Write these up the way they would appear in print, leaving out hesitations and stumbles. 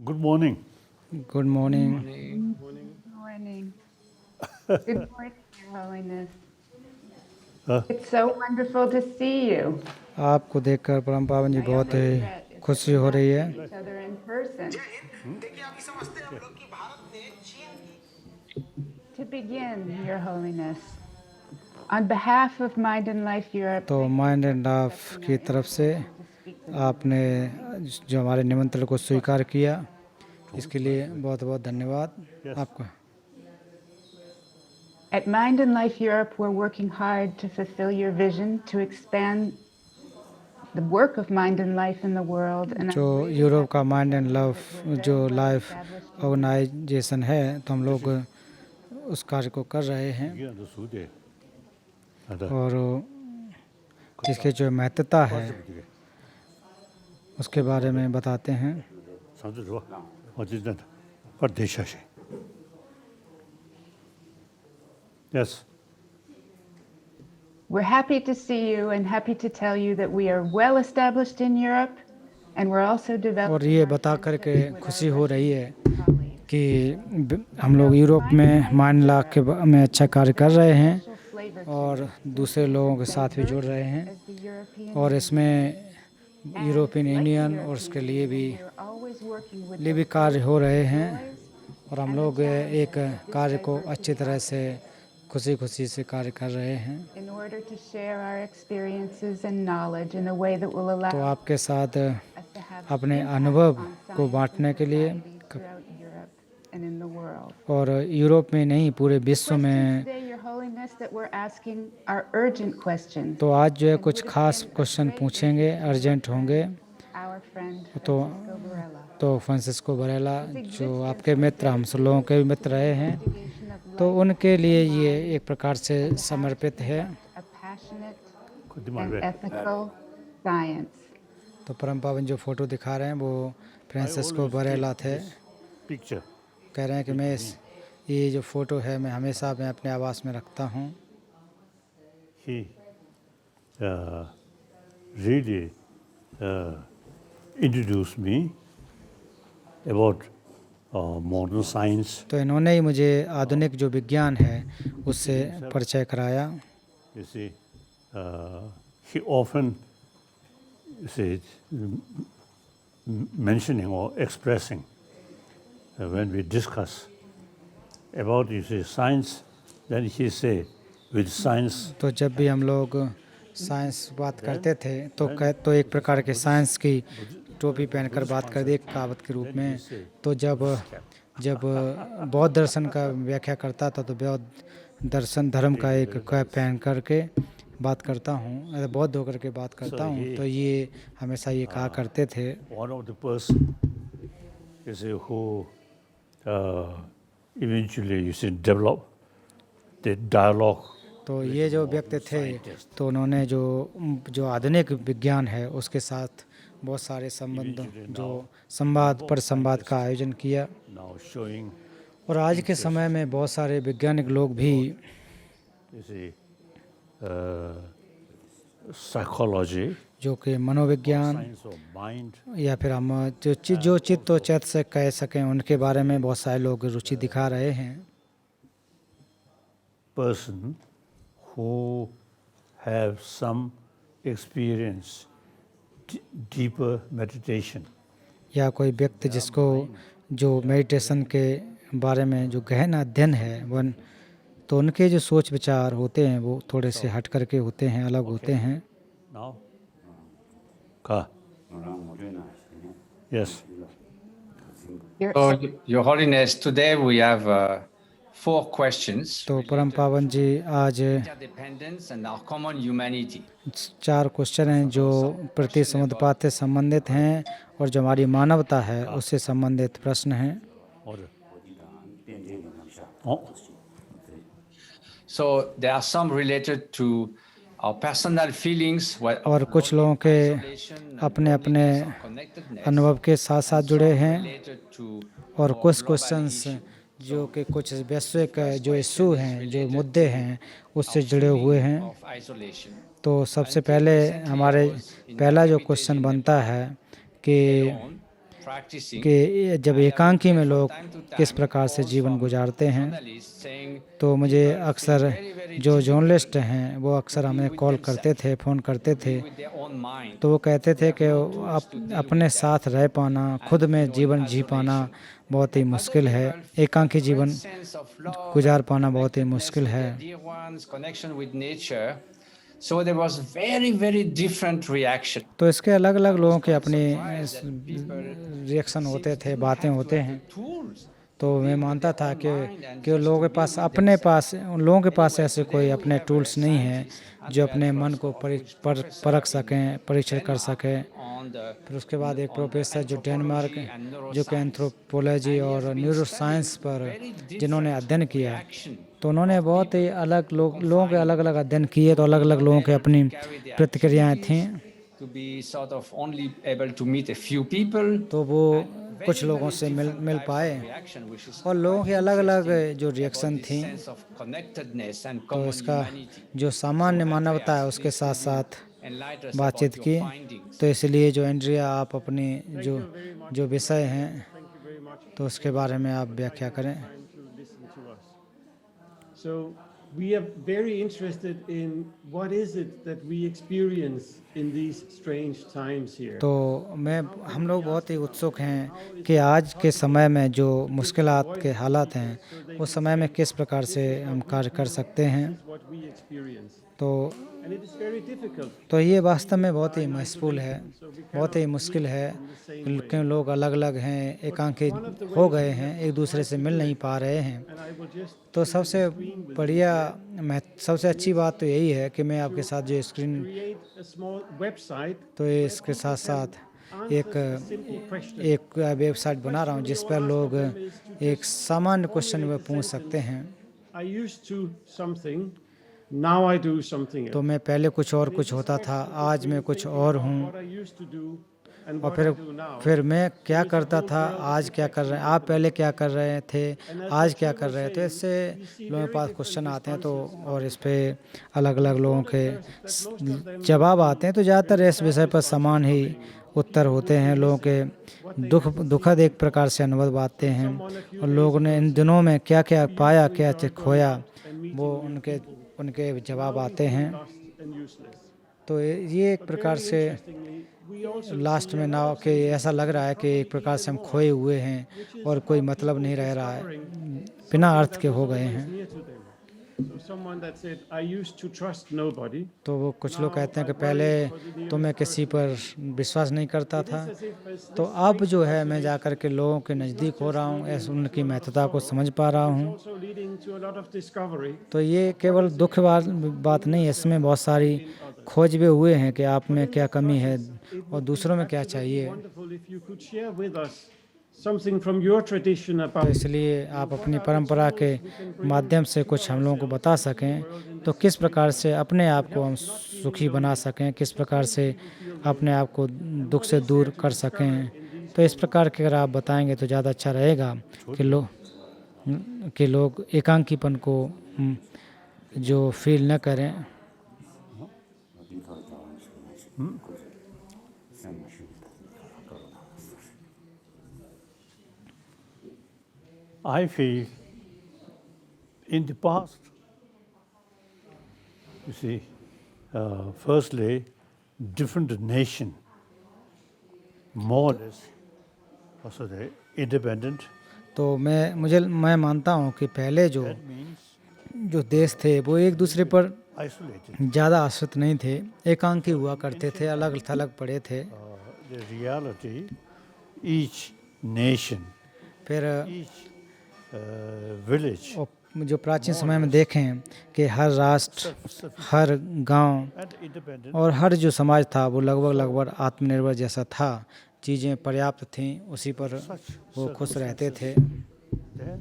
Good morning. Good morning. Good morning. Good morning, Your Holiness. It's so wonderful to see you. आपको देखकर परम पावन जी I बहुत almost regret if खुशी we हो not रही see है each other in person. To begin, Your Holiness, on behalf of Mind and Life Europe, तो thank you mind for and life accepting की our तरफ से invitation to speak this आपने morning. जो हमारे निमंत्रण को स्वीकार किया इसके लिए बहुत बहुत धन्यवाद आपका। At Mind and Life Europe, we're working hard to fulfill your vision to expand the work of Mind and Life in the world. And जो I'm really यूरोप का happy to mind tell and you love that we're जो very well life established in Europe. Organization है तो हम लोग उस कार्य को कर रहे हैं और इसके जो महत्वता है उसके बारे में बताते हैं। Yes. We're happy to see you and happy to tell you that we are well established in Europe and we're also और developing ये our बता कर के friendships with खुशी our हो रही है Russian colleagues. कि हम लोग यूरोप में माइंड लॉ के में अच्छा कार्य कर रहे हैं Special flavor to और it, since दूसरे it's लोगों के as साथ भी जुड़ diverse रहे हैं as the European और Union. इसमें And European like the union और European उसके लिए भी Union, we're always working with लिए भी those कार्य हो रहे हैं joys और हम and the लोग एक challenges that this कार्य को diversity अच्छी तरह से offers खुशी खुशी से कार्य कर रहे हैं। in order to share our experiences and knowledge in a way that will allow तो आपके साथ us to have अपने impact अनुभव on को science बांटने and के लिए society throughout Europe and in the world. और यूरोप में नहीं पूरे विश्व Questions में। today, Your Holiness, that we're asking are urgent questions. तो आज जो है and कुछ would have खास been of क्वेश्चन great पूछेंगे, interest to your अर्जेंट होंगे। friend, our friend तो Francisco Varela. तो फ्रांसिस्को वरेला His जो existence आपके मित्र, हम सब लोगों के भी मित्र रहे हैं, investigation of तो life उनके लिए and ये mind एक प्रकार से and how to समर्पित है। conduct a passionate and ethical science. तो परम पावन जो फोटो दिखा रहे हैं वो फ्रांसिस्को वरेला थे। Picture. कह रहे हैं कि मैं ये जो फोटो है मैं हमेशा मैं अपने आवास में रखता हूँ। He really introduced me about modern science. तो इन्होंने ही मुझे आधुनिक जो विज्ञान है उससे परिचय कराया। You see, he often mentioning or expressing when we discuss about science, then he say with science. तो जब भी हम लोग साइंस बात करते थे तो एक प्रकार के साइंस की टोपी पहनकर बात कर दी, एक कहावत के रूप में। तो जब बौद्ध दर्शन का व्याख्या करता था तो बौद्ध दर्शन धर्म का एक कैप पहन करके बात करता हूँ, बौद्ध होकर के बात करता हूँ। तो ये हमेशा ये कहा करते थे। One of the person who eventually develop the dialogue. तो ये जो व्यक्ति थे तो उन्होंने जो आधुनिक विज्ञान है उसके साथ बहुत सारे संवाद पर संवाद का आयोजन किया। और आज के समय में बहुत सारे वैज्ञानिक लोग भी साइकोलॉजी जो कि मनोविज्ञान या फिर हम जो चित्त और चैत से कह सकें उनके बारे में बहुत सारे लोग रुचि दिखा रहे हैं। person who have some experience deeper meditation या कोई व्यक्ति जिसको जो मेडिटेशन के बारे में जो गहन अध्ययन है तो उनके जो सोच विचार होते हैं वो थोड़े से हट करके होते हैं, अलग होते हैं। now yes. So, Your Holiness, today we have 4 questions. तो परम पावन जी आज Interdependence and our common humanity. 4 question हैं जो प्रति समुद्रपात से संबंधित हैं और जो हमारी मानवता है उससे संबंधित प्रश्न हैं। So there are some related to our personal feelings. और कुछ लोगों के अपने अपने अनुभव के साथ साथ जुड़े हैं और कुछ क्वेश्चंस जो कि कुछ वैश्विक जो इशू हैं, जो मुद्दे हैं उससे जुड़े हुए हैं। तो सबसे पहले हमारे पहला जो क्वेश्चन बनता है कि practicing, कि जब एकांकी में लोग किस प्रकार से जीवन गुजारते हैं, journalists saying तो मुझे people feel अक्सर very, very जो difficult जर्नलिस्ट हैं वो अक्सर हमें with कॉल themselves, करते थे, फ़ोन करते थे, with their own mind. तो वो कहते थे कि no tools to deal अपने with that साथ रह पाना, and खुद में feel जीवन जी पाना isolation. बहुत ही Other मुश्किल है। people feel a एकांकी great जीवन sense of love गुजार and पाना बहुत ही connectedness मुश्किल with है। their dear ones, connection with nature. So there was very, very different reaction. तो इसके अलग अलग I was लोगों के quite अपने surprised that people रिएक्शन होते seems थे, didn't बातें have होते like हैं। the tools तो to मैं deal with मानता their था own mind and कि just लोगों to के be पास with अपने themselves. पास उन लोगों के पास Anyway, ऐसे today कोई we अपने have a टूल्स नहीं हैं scientist, जो Andreas अपने मन को Roskopf, who is परख professor सकें, in परीक्षण कर Denmark सकें। on the फिर उसके बाद एक on प्रोफेसर जो डेनमार्क anthropology and जो कि neuroscience. Anthropology And he has और been न्यूरो studying साइंस पर very जिन्होंने different अध्ययन किया, reaction तो उन्होंने of बहुत ही people अलग लोगों के confined अलग अलग अध्ययन किए, तो to अलग be अलग not लोगों के able अपनी to carry their प्रतिक्रियाएं थीं। activities, to be sort of only able to meet a few people, तो वो and कुछ very, लोगों very से different मिल types पाए of reaction, which is और लोगों quite की अलग अलग interesting जो about रिएक्शन this थी। sense of connectedness and तो common इसका humanity. जो सामान्य So, मानवता है Andreas, उसके please साथ could you साथ enlighten us बातचीत about your की। findings? तो इसलिए जो एंड्रिया आप अपनी जो विषय हैं Thank you very much. तो उसके बारे में आप व्याख्या करें। Time to listen to us. So we are very interested in what is it that we experience in these strange times here. तो हम लोग बहुत ही उत्सुक हैं कि आज के समय में जो मुश्किलात के हालात हैं उस समय में किस प्रकार से हम कार्य कर सकते हैं। This is what we experience. तो And it is very difficult. तो ये वास्तव में बहुत ही महसूल है, बहुत ही मुश्किल है क्योंकि लोग अलग अलग हैं, एकांकी हो गए हैं, एक दूसरे से मिल नहीं पा रहे हैं। And I will just तो सबसे सबसे अच्छी बात तो यही है कि मैं आपके साथ जो screen create a small website तो ये इसके साथ साथ एक वेबसाइट बना रहा हूँ जिस पर लोग एक सामान्य क्वेश्चन में पूछ सकते हैं। I used to something, now I do something तो else. मैं पहले कुछ होता था, आज मैं कुछ और हूँ। What I used to do and और what I do now. फिर मैं क्या करता था, आज क्या कर रहे हैं, आप पहले क्या कर रहे थे, आज क्या कर रहे थे। इससे लोगों के पास क्वेश्चन आते हैं तो और इस पे अलग अलग लोगों के जवाब आते हैं। तो ज़्यादातर इस विषय पर समान ही उत्तर होते हैं। लोगों के दुखद एक प्रकार से अनुभव आते हैं और लोगों ने इन दिनों में क्या क्या पाया, क्या खोया, वो उनके जवाब आते हैं। And useless. तो ये एक प्रकार से We also लास्ट में ना कि ऐसा लग रहा है कि एक प्रकार से हम खोए हुए हैं और कोई मतलब नहीं रह रहा है, बिना अर्थ के हो गए हैं। near to them. So someone that said, I used to trust nobody. तो वो कुछ लोग कहते हैं कि पहले तो मैं किसी पर विश्वास नहीं करता था, तो अब जो है मैं जाकर के लोगों के नज़दीक हो रहा हूँ, ऐसे उनकी महत्वता को समझ पा रहा हूँ। Also leading to a lot of discovery. तो ये केवल दुख बात नहीं है, इसमें बहुत सारी खोज भी हुए हैं कि आप में क्या कमी है और दूसरों में क्या चाहिए। Wonderful if you could share with us something from your tradition तो about इसलिए आप अपनी परंपरा के माध्यम से कुछ हम लोगों को बता सकें, तो किस प्रकार से अपने आप को हम सुखी बना सकें, किस प्रकार से अपने आप को दुख से दूर कर सकें। तो इस प्रकार के अगर आप बताएंगे तो ज़्यादा अच्छा रहेगा कि लोग एकांकीपन को जो फील न करें। I feel in the past, you see, firstly, different nation, more or less, also the independent. तो मैं मानता हूँ कि पहले That means जो देश थे वो एक दूसरे पर isolated. ज़्यादा आश्रित नहीं थे, एकांकी हुआ करते थे, अलग थलग पड़े थे। The reality, each nation, फिर each village, जो प्राचीन समय में देखें कि हर राष्ट्र, हर गांव and independent, और हर जो समाज था वो लगभग आत्मनिर्भर जैसा था, चीज़ें पर्याप्त थीं, उसी पर वो खुश रहते थे। then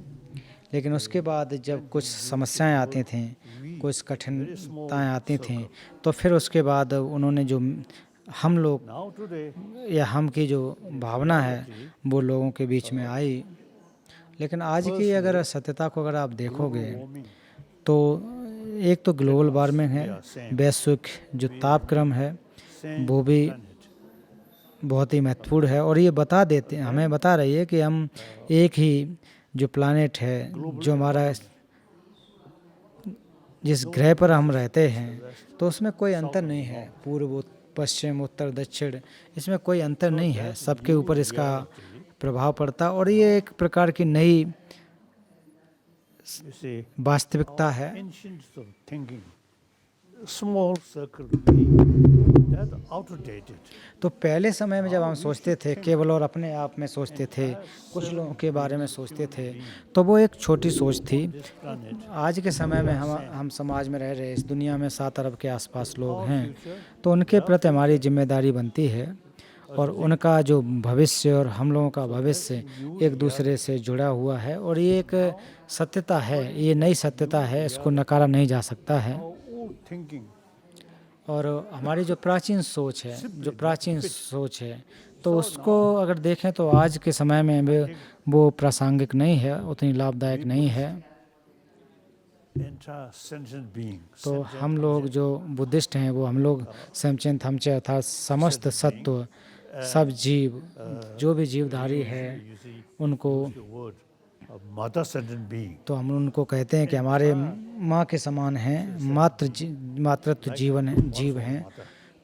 लेकिन उसके बाद जब कुछ समस्याएं आती थीं, कुछ कठिनाइयाँ आती थीं, तो फिर उसके बाद उन्होंने जो हम लोग now today, या हम की जो भावना है वो लोगों के बीच में आई। लेकिन आज की अगर सत्यता को अगर आप देखोगे तो एक तो ग्लोबल वार्मिंग है, वैश्विक जो तापक्रम है वो भी बहुत ही महत्वपूर्ण है और ये बता देते हैं, हमें बता रही है कि हम एक ही जो प्लानेट है, जो हमारा जिस ग्रह पर हम रहते हैं, तो उसमें कोई अंतर नहीं है। पूर्व पश्चिम उत्तर दक्षिण, इसमें कोई अंतर नहीं है, सबके ऊपर इसका प्रभाव पड़ता और ये एक प्रकार की नई You see, वास्तविकता है। ancients of thinking, small circle being, that outdated. तो पहले समय में जब हम सोचते थे केवल और अपने आप में सोचते थे, कुछ लोगों के बारे में सोचते थे, तो वो एक छोटी सोच थी। Planet, आज के समय में हम समाज में रह रहे, इस दुनिया में 7 अरब के आसपास लोग हैं, तो उनके प्रति हमारी जिम्मेदारी बनती है और उनका जो भविष्य और हम लोगों का भविष्य एक दूसरे से जुड़ा हुआ है और ये एक सत्यता है, ये नई सत्यता है, इसको नकारा नहीं जा सकता है। our old thinking, और हमारी जो प्राचीन सोच है, तो उसको अगर देखें तो आज के समय में वो प्रासंगिक नहीं है, उतनी लाभदायक नहीं है। entire sentient being. तो हम लोग जो बुद्धिस्ट हैं, वो हम लोग सेमचेंत हमचे अर्थात समस्त सत्व, सब जीव, जो भी जीवधारी है, You see, उनको the word of mother sentient being. तो हम उनको कहते हैं कि हमारे माँ के समान हैं, मातृत्व जीव हैं।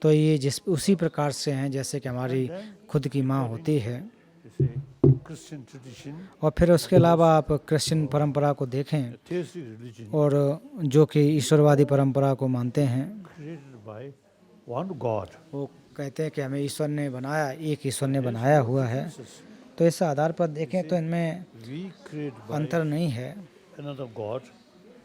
तो ये जिस उसी प्रकार से हैं जैसे कि हमारी खुद की माँ होती है। You see, Christian tradition, और फिर उसके अलावा आप क्रिश्चियन परंपरा को देखें, theistic religion, और जो कि ईश्वरवादी परंपरा को मानते हैं, created by one God. वो कहते हैं कि हमें ईश्वर ने बनाया, एक ईश्वर ने बनाया हुआ है। तो इस आधार पर देखें तो इनमें We created by अंतर नहीं है। another God,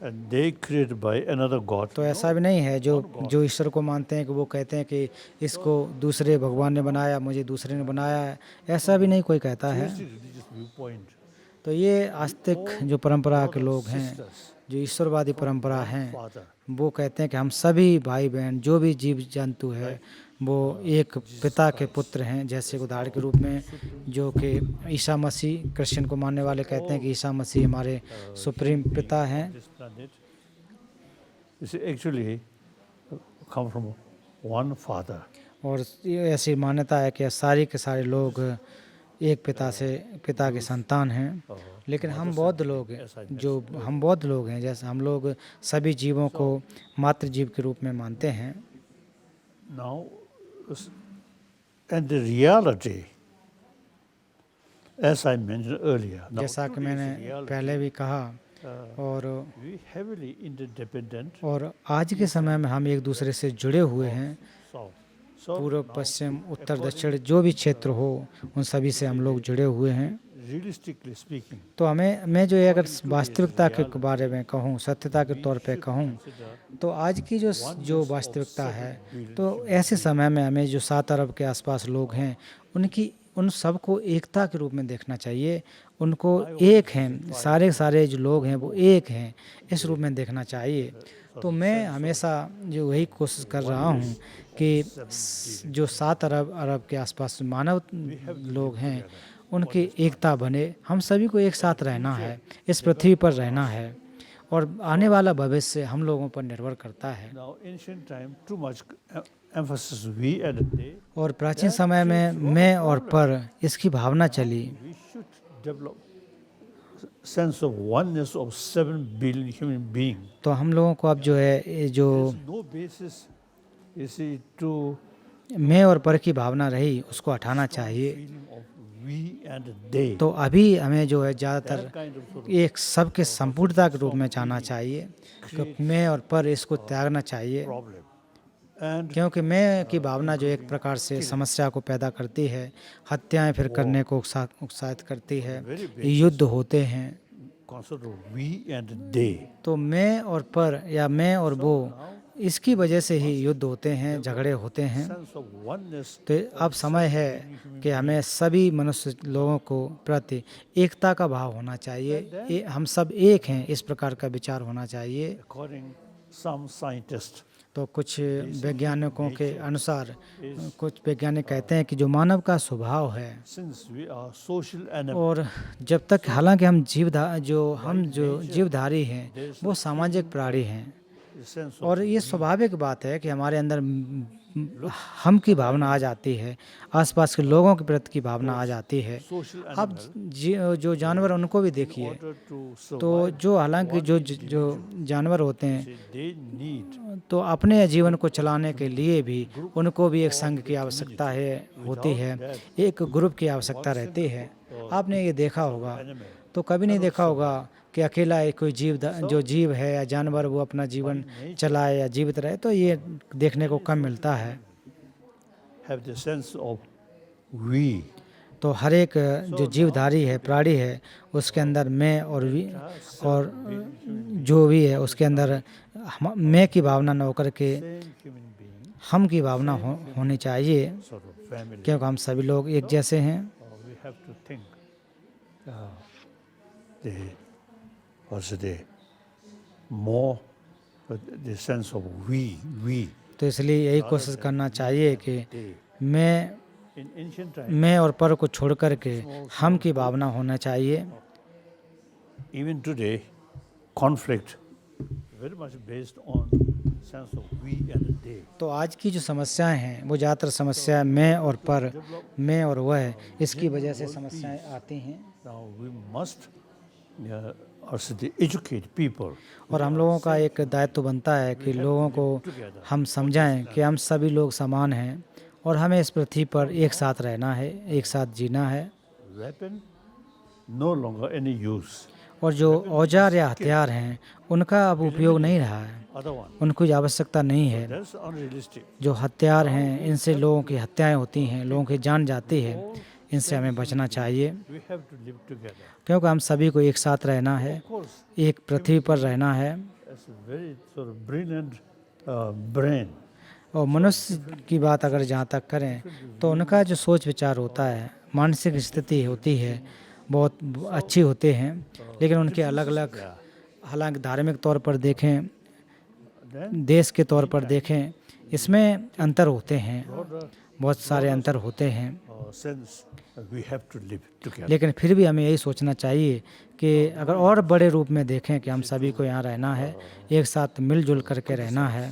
and they created by another God. तो ऐसा भी नहीं है जो ईश्वर को मानते हैं कि वो कहते हैं कि इसको दूसरे भगवान ने बनाया, मुझे दूसरे ने बनाया है, ऐसा भी नहीं कोई कहता है। Theistic religious viewpoint. तो ये आस्तिक जो परंपरा के लोग हैं, जो ईश्वरवादी परंपरा हैं, Father, वो कहते हैं कि हम सभी भाई बहन, जो भी जीव जंतु है, वो एक पिता के पुत्र हैं। जैसे उदाहरण के रूप में जो कि ईसा मसीह, क्रिश्चियन को मानने वाले कहते हैं कि ईसा मसीह हमारे सुप्रीम पिता हैं। this planet, you see, actually come from one Father. और ये ऐसी मान्यता है कि सारे के सारे लोग एक पिता के संतान हैं। लेकिन हम बौद्ध लोग हैं, जैसे हम लोग सभी जीवों को मातृ जीव के रूप में मानते हैं। Now, and the reality, as I mentioned earlier, now जैसा कि मैंने today's reality, पहले भी कहा, और we heavily interdependent. और आज के समय में हम एक दूसरे से जुड़े हुए हैं। So पूर्व पश्चिम उत्तर दक्षिण जो भी क्षेत्र हो, उन सभी से हम लोग जुड़े हुए हैं। realistically speaking, तो मैं जो अगर वास्तविकता के बारे में कहूँ, सत्यता के तौर पे कहूँ, तो आज की जो वास्तविकता है, तो ऐसे समय में हमें जो 7 अरब के आसपास लोग हैं, उन सबको एकता के रूप में देखना चाहिए। उनको एक हैं, सारे जो लोग हैं वो एक हैं, इस रूप में देखना चाहिए। तो मैं हमेशा जो वही कोशिश कर रहा हूँ कि जो 7 अरब के आसपास मानव लोग हैं, उनकी एकता बने। हम सभी को एक साथ रहना है, इस पृथ्वी पर रहना है, और आने वाला भविष्य हम लोगों पर निर्भर करता है। now ancient time, too much emphasis we and they, और प्राचीन समय में मैं और पर इसकी भावना चली। we should develop sense of oneness of 7 billion human beings. तो हम लोगों को अब जो है ये जो There's no basis, you see, to मैं और पर की भावना रही, उसको हटाना चाहिए। feeling of we and they. तो अभी हमें जो है ज़्यादातर That kind of sort of एक सबके संपूर्णता के रूप में जाना चाहिए, कि मैं और पर इसको त्यागना चाहिए। problem. And क्योंकि मैं की भावना जो एक प्रकार से समस्या को पैदा करती है, हत्याएं फिर करने को उत्साहित करती है, युद्ध होते हैं। concept of we and they. तो मैं और पर या मैं और वो, इसकी वजह से ही युद्ध होते हैं, झगड़े होते हैं। Sense of oneness. तो अब समय है कि हमें सभी मनुष्य लोगों को प्रति एकता का भाव होना चाहिए। हम सब एक हैं, इस प्रकार का विचार होना चाहिए। According some scientists, तो कुछ वैज्ञानिकों के अनुसार, कुछ वैज्ञानिक कहते हैं कि जो मानव का स्वभाव है, since we are social animals, और जब तक हालांकि हम जीवधारी हैं, वो सामाजिक प्राणी हैं, the sense of और ये स्वाभाविक बात है कि हमारे अंदर हम की भावना आ जाती है, आसपास के लोगों के प्रति की भावना आ जाती है। social आप animal, जो जानवर उनको भी देखिए, order to तो survive, जो हालांकि one जो individual, जो जानवर होते हैं see, they need तो अपने जीवन को चलाने के लिए भी उनको भी एक संघ की आवश्यकता होती है, एक ग्रुप की आवश्यकता रहती है। आपने ये देखा होगा, animal तो कभी नहीं देखा होगा कि अकेला एक कोई जो जीव है या जानवर वो अपना जीवन चलाए या जीवित रहे, तो ये देखने को कम मिलता है। have the sense of we. तो हर एक जो जीवधारी है, प्राणी है, उसके अंदर मैं और जो भी है उसके अंदर मैं की भावना न होकर के Same human being, हम की भावना होनी चाहिए, sort of family. क्योंकि हम सभी लोग एक जैसे हैं। We have to think the more the sense of we. तो इसलिए यही कोशिश करना चाहिए कि मैं In ancient times, मैं और पर को छोड़ कर के हम की भावना होना चाहिए। even today, conflict very much based on sense of we and they. तो आज की जो समस्याएं हैं वो ज़्यादातर समस्या मैं और पर, मैं और वह, इसकी वजह से समस्याएं आती हैं। Now we must also educate people. और हम लोगों का एक दायित्व बनता है कि लोगों को हम समझाएं कि हम सभी लोग समान हैं और हमें इस पृथ्वी पर एक साथ रहना है, एक साथ जीना है। Weapon no longer any use. और जो औजार या हथियार हैं उनका अब उपयोग नहीं रहा है, Other one, उनको आवश्यकता नहीं है। that's unrealistic. जो हथियार हैं इनसे लोगों की हत्याएं होती हैं, लोगों की जान जाती है, इनसे हमें बचना चाहिए, We have to live together. क्योंकि हम सभी को एक साथ रहना है, Of course, एक पृथ्वी पर रहना है। that's a very sort of brilliant brain. और मनुष्य की बात अगर जहाँ तक करें तो उनका जो सोच विचार होता है, मानसिक स्थिति होती है, बहुत अच्छी होते हैं, लेकिन उनके अलग अलग, हालांकि धार्मिक तौर पर देखें, Then देश के तौर पर देखें, इसमें अंतर होते हैं, बहुत सारे अंतर होते हैं। sense we have to live together. लेकिन फिर भी हमें यही सोचना चाहिए कि अगर और बड़े रूप में देखें कि हम सभी को यहाँ रहना है, एक साथ मिलजुल करके रहना है,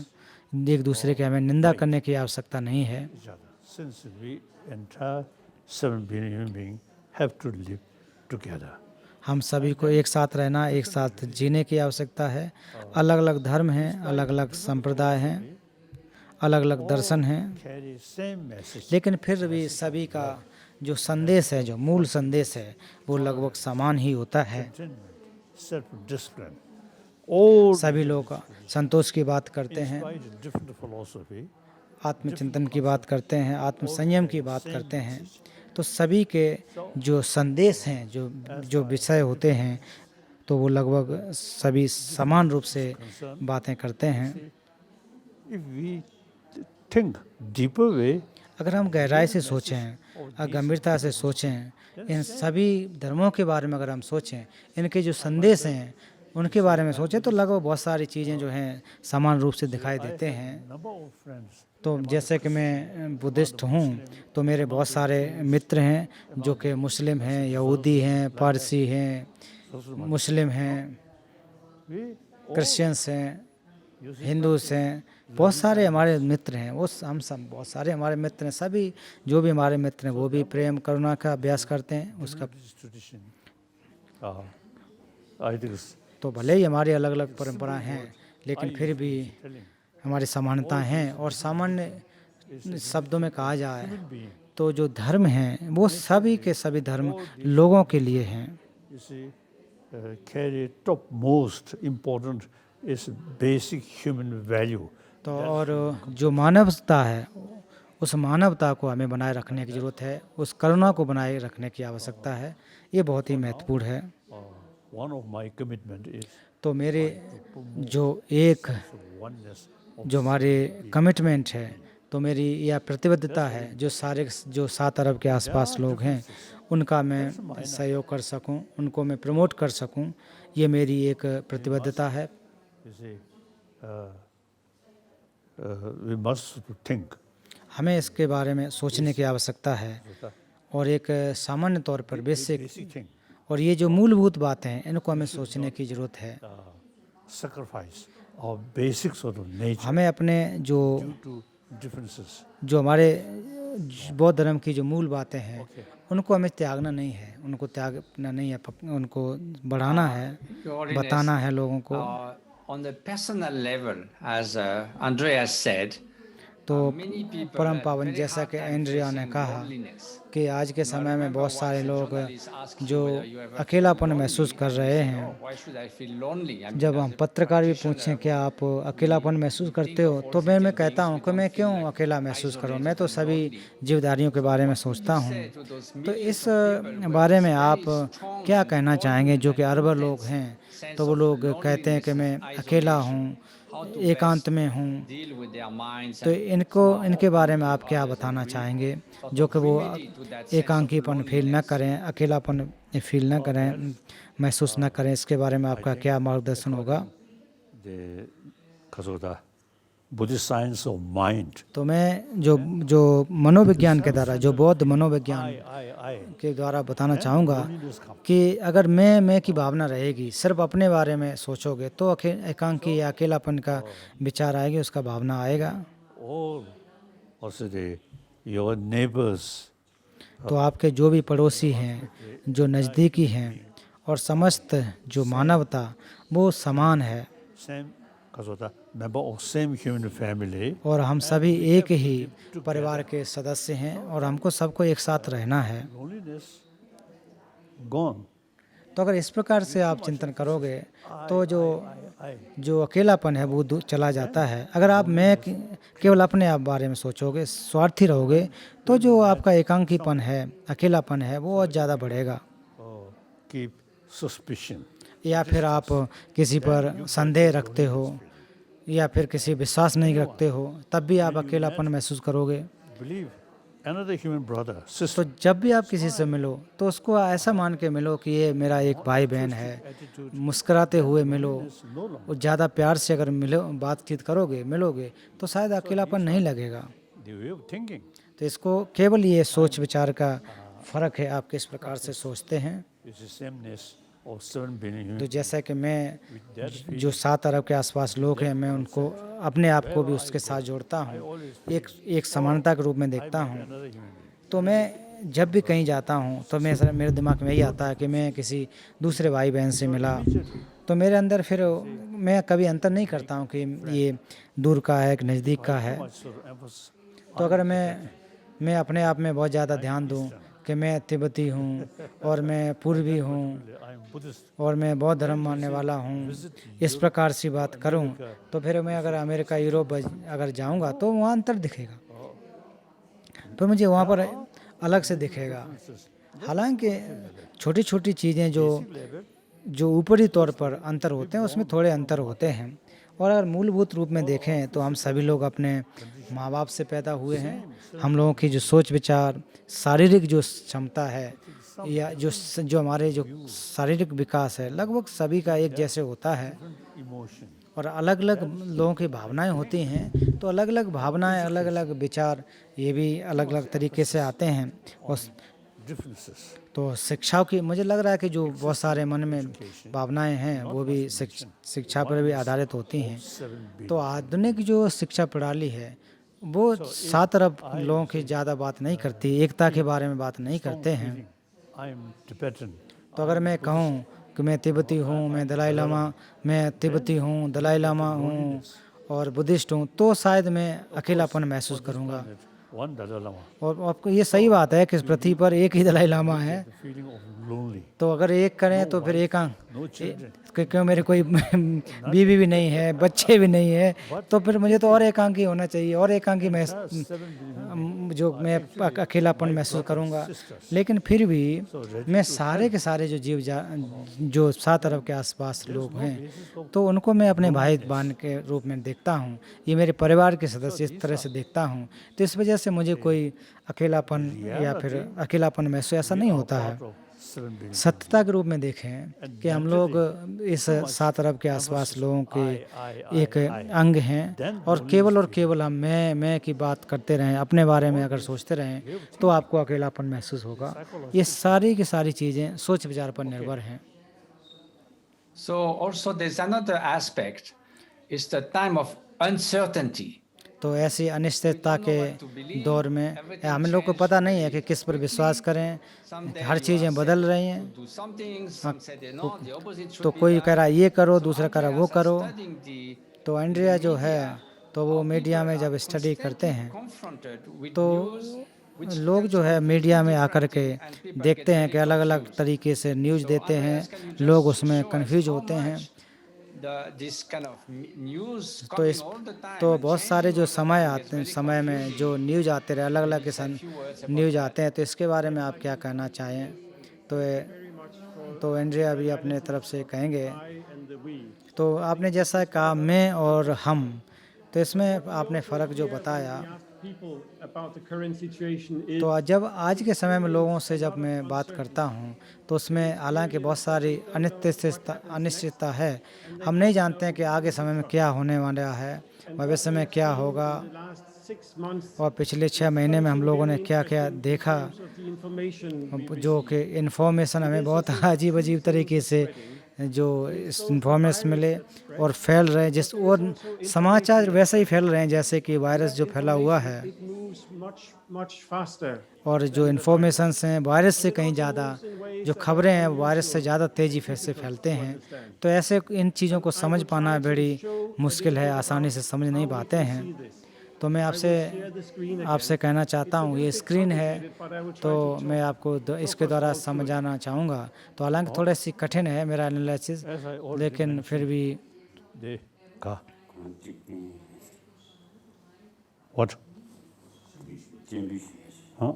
एक दूसरे की हमें निंदा करने की आवश्यकता नहीं है। Each other. Since we entire 7 billion human beings have to live together. हम सभी को एक साथ रहना, एक साथ जीने की आवश्यकता है। अलग अलग धर्म हैं, अलग अलग संप्रदाय हैं, अलग अलग दर्शन हैं, Carry same message. लेकिन फिर भी सभी का जो संदेश है, जो मूल संदेश है, वो लगभग समान ही होता है। Contentment, self-discipline. All सभी लोग संतोष की बात करते हैं, despite different philosophy, आत्मचिंतन की बात करते हैं, आत्म संयम की बात करते हैं। तो सभी के जो संदेश हैं, जो विषय होते हैं, तो वो लगभग सभी समान रूप से बातें करते हैं। if we think deeper way, अगर हम गहराई से सोचें और गंभीरता से सोचें, इन सभी धर्मों के बारे में अगर हम सोचें, इनके जो संदेश हैं उनके बारे में सोचें, तो लगभग बहुत सारी चीज़ें जो हैं समान रूप से दिखाई देते हैं। number of friends, तो जैसे कि मैं बुद्धिस्ट हूँ, तो मेरे बहुत सारे मित्र हैं जो कि मुस्लिम हैं, यहूदी हैं, पारसी हैं, मुस्लिम हैं, we क्रिश्चियंस हैं, हिंदूस हैं, बहुत सारे हमारे मित्र हैं। वो हम सब बहुत सारे हमारे मित्र हैं। सभी जो भी हमारे मित्र हैं वो भी प्रेम करुणा का अभ्यास करते हैं उसका। this tradition, I think it's तो भले ही हमारी अलग अलग परंपराएं हैं, लेकिन फिर भी telling हमारी समानता हैं। और सामान्य शब्दों में कहा जाए being. तो जो धर्म हैं वो सभी के सभी धर्म लोगों के लिए हैं। You see, carry topmost important is basic human value. तो और जो मानवता है, उस मानवता को हमें बनाए रखने की ज़रूरत है, उस करुणा को बनाए रखने की आवश्यकता है। ये बहुत ही महत्वपूर्ण है। One of my commitment is तो मेरे जो एक oneness. जो हमारे कमिटमेंट है, तो मेरी यह प्रतिबद्धता है, जो 7 अरब के आसपास लोग हैं उनका मैं सहयोग कर सकूं, उनको मैं प्रमोट कर सकूं, ये मेरी एक प्रतिबद्धता है। You see, we must think. हमें इसके बारे में सोचने की आवश्यकता है और एक सामान्य तौर पर बेसिक, Basic thing, और ये जो मूलभूत बातें हैं इनको हमें सोचने की ज़रूरत है। sacrifice our basic sort of nature हमें अपने जो to differences. जो हमारे बौद्ध धर्म की जो मूल बातें हैं उनको हमें त्यागना नहीं है, उनको त्यागना नहीं है, उनको बढ़ाना है, Your Holiness, बताना है लोगों को। on the personal level, as Andreas said, तो many people परम have पावन very जैसा hard कि time एंड्रिया ने facing कहा loneliness. कि आज के समय में बहुत सारे लोग जो जो अकेलापन महसूस कर रहे हैं। जब हम पत्रकार भी पूछें क्या आप अकेलापन महसूस करते हो, तो मैं कहता हूँ कि मैं क्यों अकेला महसूस करूँ, मैं तो सभी जीवधारियों के बारे में सोचता हूँ। तो इस बारे में आप क्या कहना चाहेंगे? जो कि अरबों लोग हैं, तो वो लोग कहते हैं कि मैं अकेला हूँ, एकांत में हूँ। तो इनके बारे में आप क्या बताना चाहेंगे, जो कि वो एकांकीपन फील न करें, अकेलापन फील न करें, महसूस न करें? इसके बारे में आपका क्या मार्गदर्शन होगा? The Kasoda Buddhist science of mind. तो मैं जो मनोविज्ञान के द्वारा, जो बौद्ध मनोविज्ञान I. के द्वारा बताना चाहूँगा कि अगर मैं की भावना रहेगी, सिर्फ अपने बारे में सोचोगे, तो एकांकी या अकेलापन का विचार आएगी, उसका भावना आएगा। All also your neighbors. तो आपके जो भी पड़ोसी हैं, जो नज़दीकी हैं, और समस्त जो मानवता, वो समान है। Same Kasoda member of same human family. और हम सभी एक ही परिवार के सदस्य हैं और हमको सबको एक साथ रहना है। Loneliness gone. तो अगर इस प्रकार से आप चिंतन करोगे तो जो अकेलापन है वो चला जाता है। अगर आप मैं केवल अपने आप बारे में सोचोगे, स्वार्थी रहोगे, तो जो आपका एकांकीपन है, अकेलापन है, वो और ज़्यादा बढ़ेगा। Keep suspicion. या फिर आप किसी पर संदेह रखते हो या फिर किसी विश्वास नहीं रखते हो, तब भी आप अकेलापन महसूस करोगे। Believe another human brother, तो sister. जब भी आप किसी से मिलो तो उसको ऐसा मान के मिलो कि ये मेरा एक भाई बहन है। मुस्कुराते हुए मिलो, और ज़्यादा प्यार से अगर मिलो, बातचीत करोगे, मिलोगे, तो शायद अकेलापन नहीं लगेगा। The way of thinking. तो इसको केवल ये सोच विचार का फ़र्क है, आप किस प्रकार से सोचते हैं। It's the sameness of 7 billion तो humans. जैसा कि मैं With that जो 7 अरब के आसपास लोग हैं, मैं उनको अपने आप को भी उसके साथ जोड़ता हूँ, एक समानता के रूप में देखता हूँ। Another human being. तो मैं जब भी कहीं जाता हूँ तो मेरे दिमाग में यही आता है कि मैं किसी दूसरे भाई बहन से मिला, तो मेरे अंदर फिर मैं कभी अंतर नहीं करता हूँ कि ये दूर का है कि नज़दीक का है। Much sort of emphasis. तो अगर मैं अपने आप में बहुत ज़्यादा ध्यान दूँ कि मैं तिब्बती हूँ और मैं पूर्वी हूँ I am Buddhist. और मैं बौद्ध धर्म मानने वाला हूँ, इस प्रकार से बात करूँ, तो फिर मैं अगर अमेरिका, यूरोप अगर जाऊँगा तो वहाँ अंतर दिखेगा, तो मुझे वहाँ पर अलग से दिखेगा। हालांकि छोटी छोटी चीज़ें जो ऊपरी तौर पर अंतर होते हैं, उसमें थोड़े अंतर होते हैं। और अगर मूलभूत रूप में देखें तो हम सभी लोग अपने माँ बाप से पैदा हुए हैं। हम लोगों की जो सोच विचार, शारीरिक जो क्षमता है, या जो हमारे जो शारीरिक विकास है, लगभग सभी का एक जैसे होता है। Emotion. और अलग अलग लोगों की भावनाएं होती हैं, तो अलग अलग भावनाएं, अलग अलग विचार, ये भी अलग अलग तरीके से आते हैं। और Differences. तो शिक्षाओं की, मुझे लग रहा है कि जो बहुत सारे मन में भावनाएं हैं वो भी शिक्षा पर भी आधारित होती हैं। 7 billion. तो आधुनिक जो शिक्षा प्रणाली है वो 7 अरब लोगों की ज़्यादा बात नहीं करती, एकता के बारे में बात नहीं करते हैं। I am Tibetan. तो अगर मैं कहूँ कि मैं तिब्बती हूँ, मैं तिब्बती हूँ, दलाई लामा हूँ और बुद्धिस्ट हूँ, तो शायद मैं अकेलापन महसूस करूँगा। One Dalai Lama. और आपको ये सही बात है कि इस पृथ्वी पर एक ही दलाई लामा है। The feeling of lonely. तो अगर एक करें तो फिर एकांक, No children. क्यों मेरे कोई बीवी भी नहीं है, बच्चे भी नहीं है, तो फिर मुझे तो और एकांकी होना चाहिए, और एकांकी जो मैं अकेलापन महसूस करूँगा। लेकिन फिर भी मैं सारे के सारे जो 7 अरब के आसपास लोग हैं, तो उनको मैं अपने भाई बहन के रूप में देखता हूँ। ये मेरे परिवार के सदस्य इस तरह से देखता हूँ। तो इस वजह से मुझे कोई अकेलापन या फिर अकेलापन महसूस ऐसा नहीं होता है। 7 billion. सत्यता के रूप में देखें कि हम लोग इस 7 अरब के आसपास लोगों के एक अंग हैं, और केवल हम मैं की बात करते रहें, अपने बारे में अगर सोचते रहें, तो आपको अकेलापन महसूस होगा। ये सारी की सारी चीज़ें सोच विचार पर निर्भर हैं। So also there's another aspect, is the time of uncertainty. तो ऐसी अनिश्चितता के दौर में हम लोग को पता नहीं है कि किस पर विश्वास करें, हर चीज़ें बदल रही हैं। तो कोई कह रहा है ये करो, दूसरा कह रहा है वो करो। तो एंड्रिया जो है तो वो मीडिया में जब स्टडी करते हैं तो लोग जो है मीडिया में आकर के देखते हैं कि अलग अलग तरीके से न्यूज़ देते हैं, लोग उसमें कंफ्यूज होते हैं। तो बहुत सारे जो समय में जो न्यूज़ आते रहे, अलग अलग किस्म न्यूज़ आते हैं, तो इसके बारे में आप क्या कहना चाहें? तो एंड्रिया भी अपने तरफ से कहेंगे। तो आपने जैसा कहा मैं और हम, तो इसमें आपने फ़र्क जो बताया, तो जब आज के समय में लोगों से जब मैं बात करता हूँ तो उसमें हालांकि बहुत सारी अनिश्चितता है। हम नहीं जानते हैं कि आगे समय में क्या होने वाला है, भविष्य में क्या होगा, और पिछले 6 महीने में हम लोगों ने क्या क्या देखा, जो कि इन्फॉर्मेशन हमें बहुत अजीब अजीब तरीके से जो इन्फॉर्मेशन मिले और फैल रहे हैं, जिस और समाचार वैसे ही फैल रहे हैं जैसे कि वायरस जो फैला हुआ है, और जो इन्फॉर्मेशन हैं वायरस से कहीं ज़्यादा, जो खबरें हैं वायरस से ज़्यादा तेज़ी से फैलते हैं। तो ऐसे इन चीज़ों को समझ पाना बड़ी मुश्किल है, आसानी से समझ नहीं पाते हैं। तो मैं आपसे कहना चाहता हूँ, ये स्क्रीन है तो मैं आपको इसके द्वारा समझाना चाहूँगा। तो हालांकि थोड़ी सी कठिन है मेरा एनालिसिस, लेकिन फिर भी What? Huh?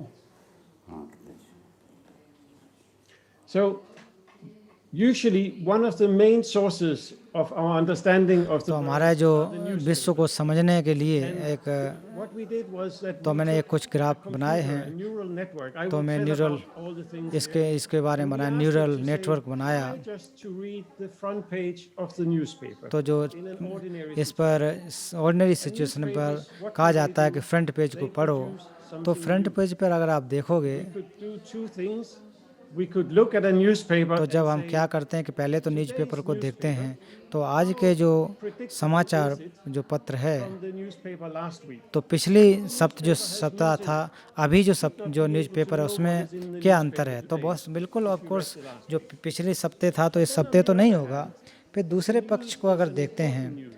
So, usually one of the main sources of our understanding of तो the हमारा जो विश्व को समझने के लिए एक what we did was that तो मैंने एक कुछ ग्राफ बनाए हैं। a neural network. I तो will मैं tell neural about all the things इसके बारे में बनाया, here. Neural We asked you to network say, बनाया। try just to read the front page of the newspaper. तो जो In an ordinary इस पर ऑर्डिनरी सिचुएशन पर कहा जाता है कि फ्रंट पेज को पढ़ो, तो फ्रंट पेज पर अगर आप देखोगे we could do two things. We could look at a newspaper तो जब and हम say, क्या करते हैं कि पहले तो न्यूज़पेपर को देखते हैं, तो आज के जो समाचार जो पत्र है, from the newspaper last week. तो पिछली सप्ताह था, अभी जो न्यूज़पेपर है उसमें क्या अंतर है। तो बहुत बिल्कुल ऑफ कोर्स जो पिछले सप्ते था तो इस सप्ते तो नहीं होगा। फिर दूसरे पक्ष को अगर देखते हैं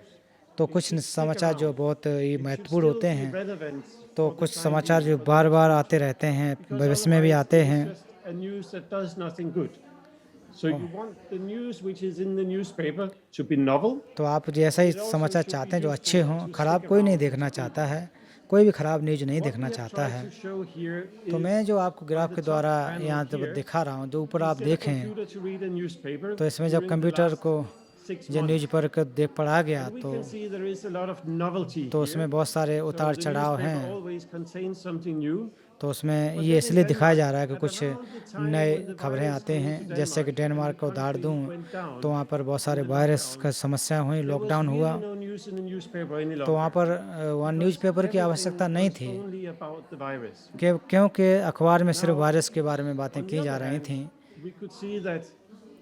तो कुछ समाचार जो बहुत ही महत्वपूर्ण होते हैं, Relevant. तो कुछ समाचार जो बार बार आते रहते हैं, भविष्य में भी आते हैं। Just a news that does nothing good. So you want the news which is in the newspaper to be novel. तो आप जैसा ही समाचार चाहते हैं जो अच्छे हों, खराब कोई नहीं देखना चाहता है, कोई भी खराब न्यूज़ नहीं देखना चाहता है। To show here तो is मैं जो आपको ग्राफ के द्वारा यहाँ जब दिखा रहा हूँ, जो ऊपर आप देखें, computer to read a newspaper. तो इसमें जब during the कंप्यूटर last को 6 जो months. न्यूज़ पर पढ़ा गया We तो can see there is a lot of novelty तो here. उसमें बहुत सारे उतार The चढ़ाव newspaper हैं। always contains something new. तो उसमें ये इसलिए दिखाया जा रहा है कि कुछ नए खबरें आते हैं। जैसे कि डेनमार्क का उदाहरण दूँ तो वहाँ पर बहुत सारे वायरस का समस्या हुई, लॉकडाउन हुआ, No news in the newspaper any तो वहाँ longer. पर वहाँ न्यूज़पेपर की आवश्यकता नहीं थी, Only about the virus. क्योंकि अखबार में सिर्फ वायरस के बारे में बातें की जा रही थीं। We could see that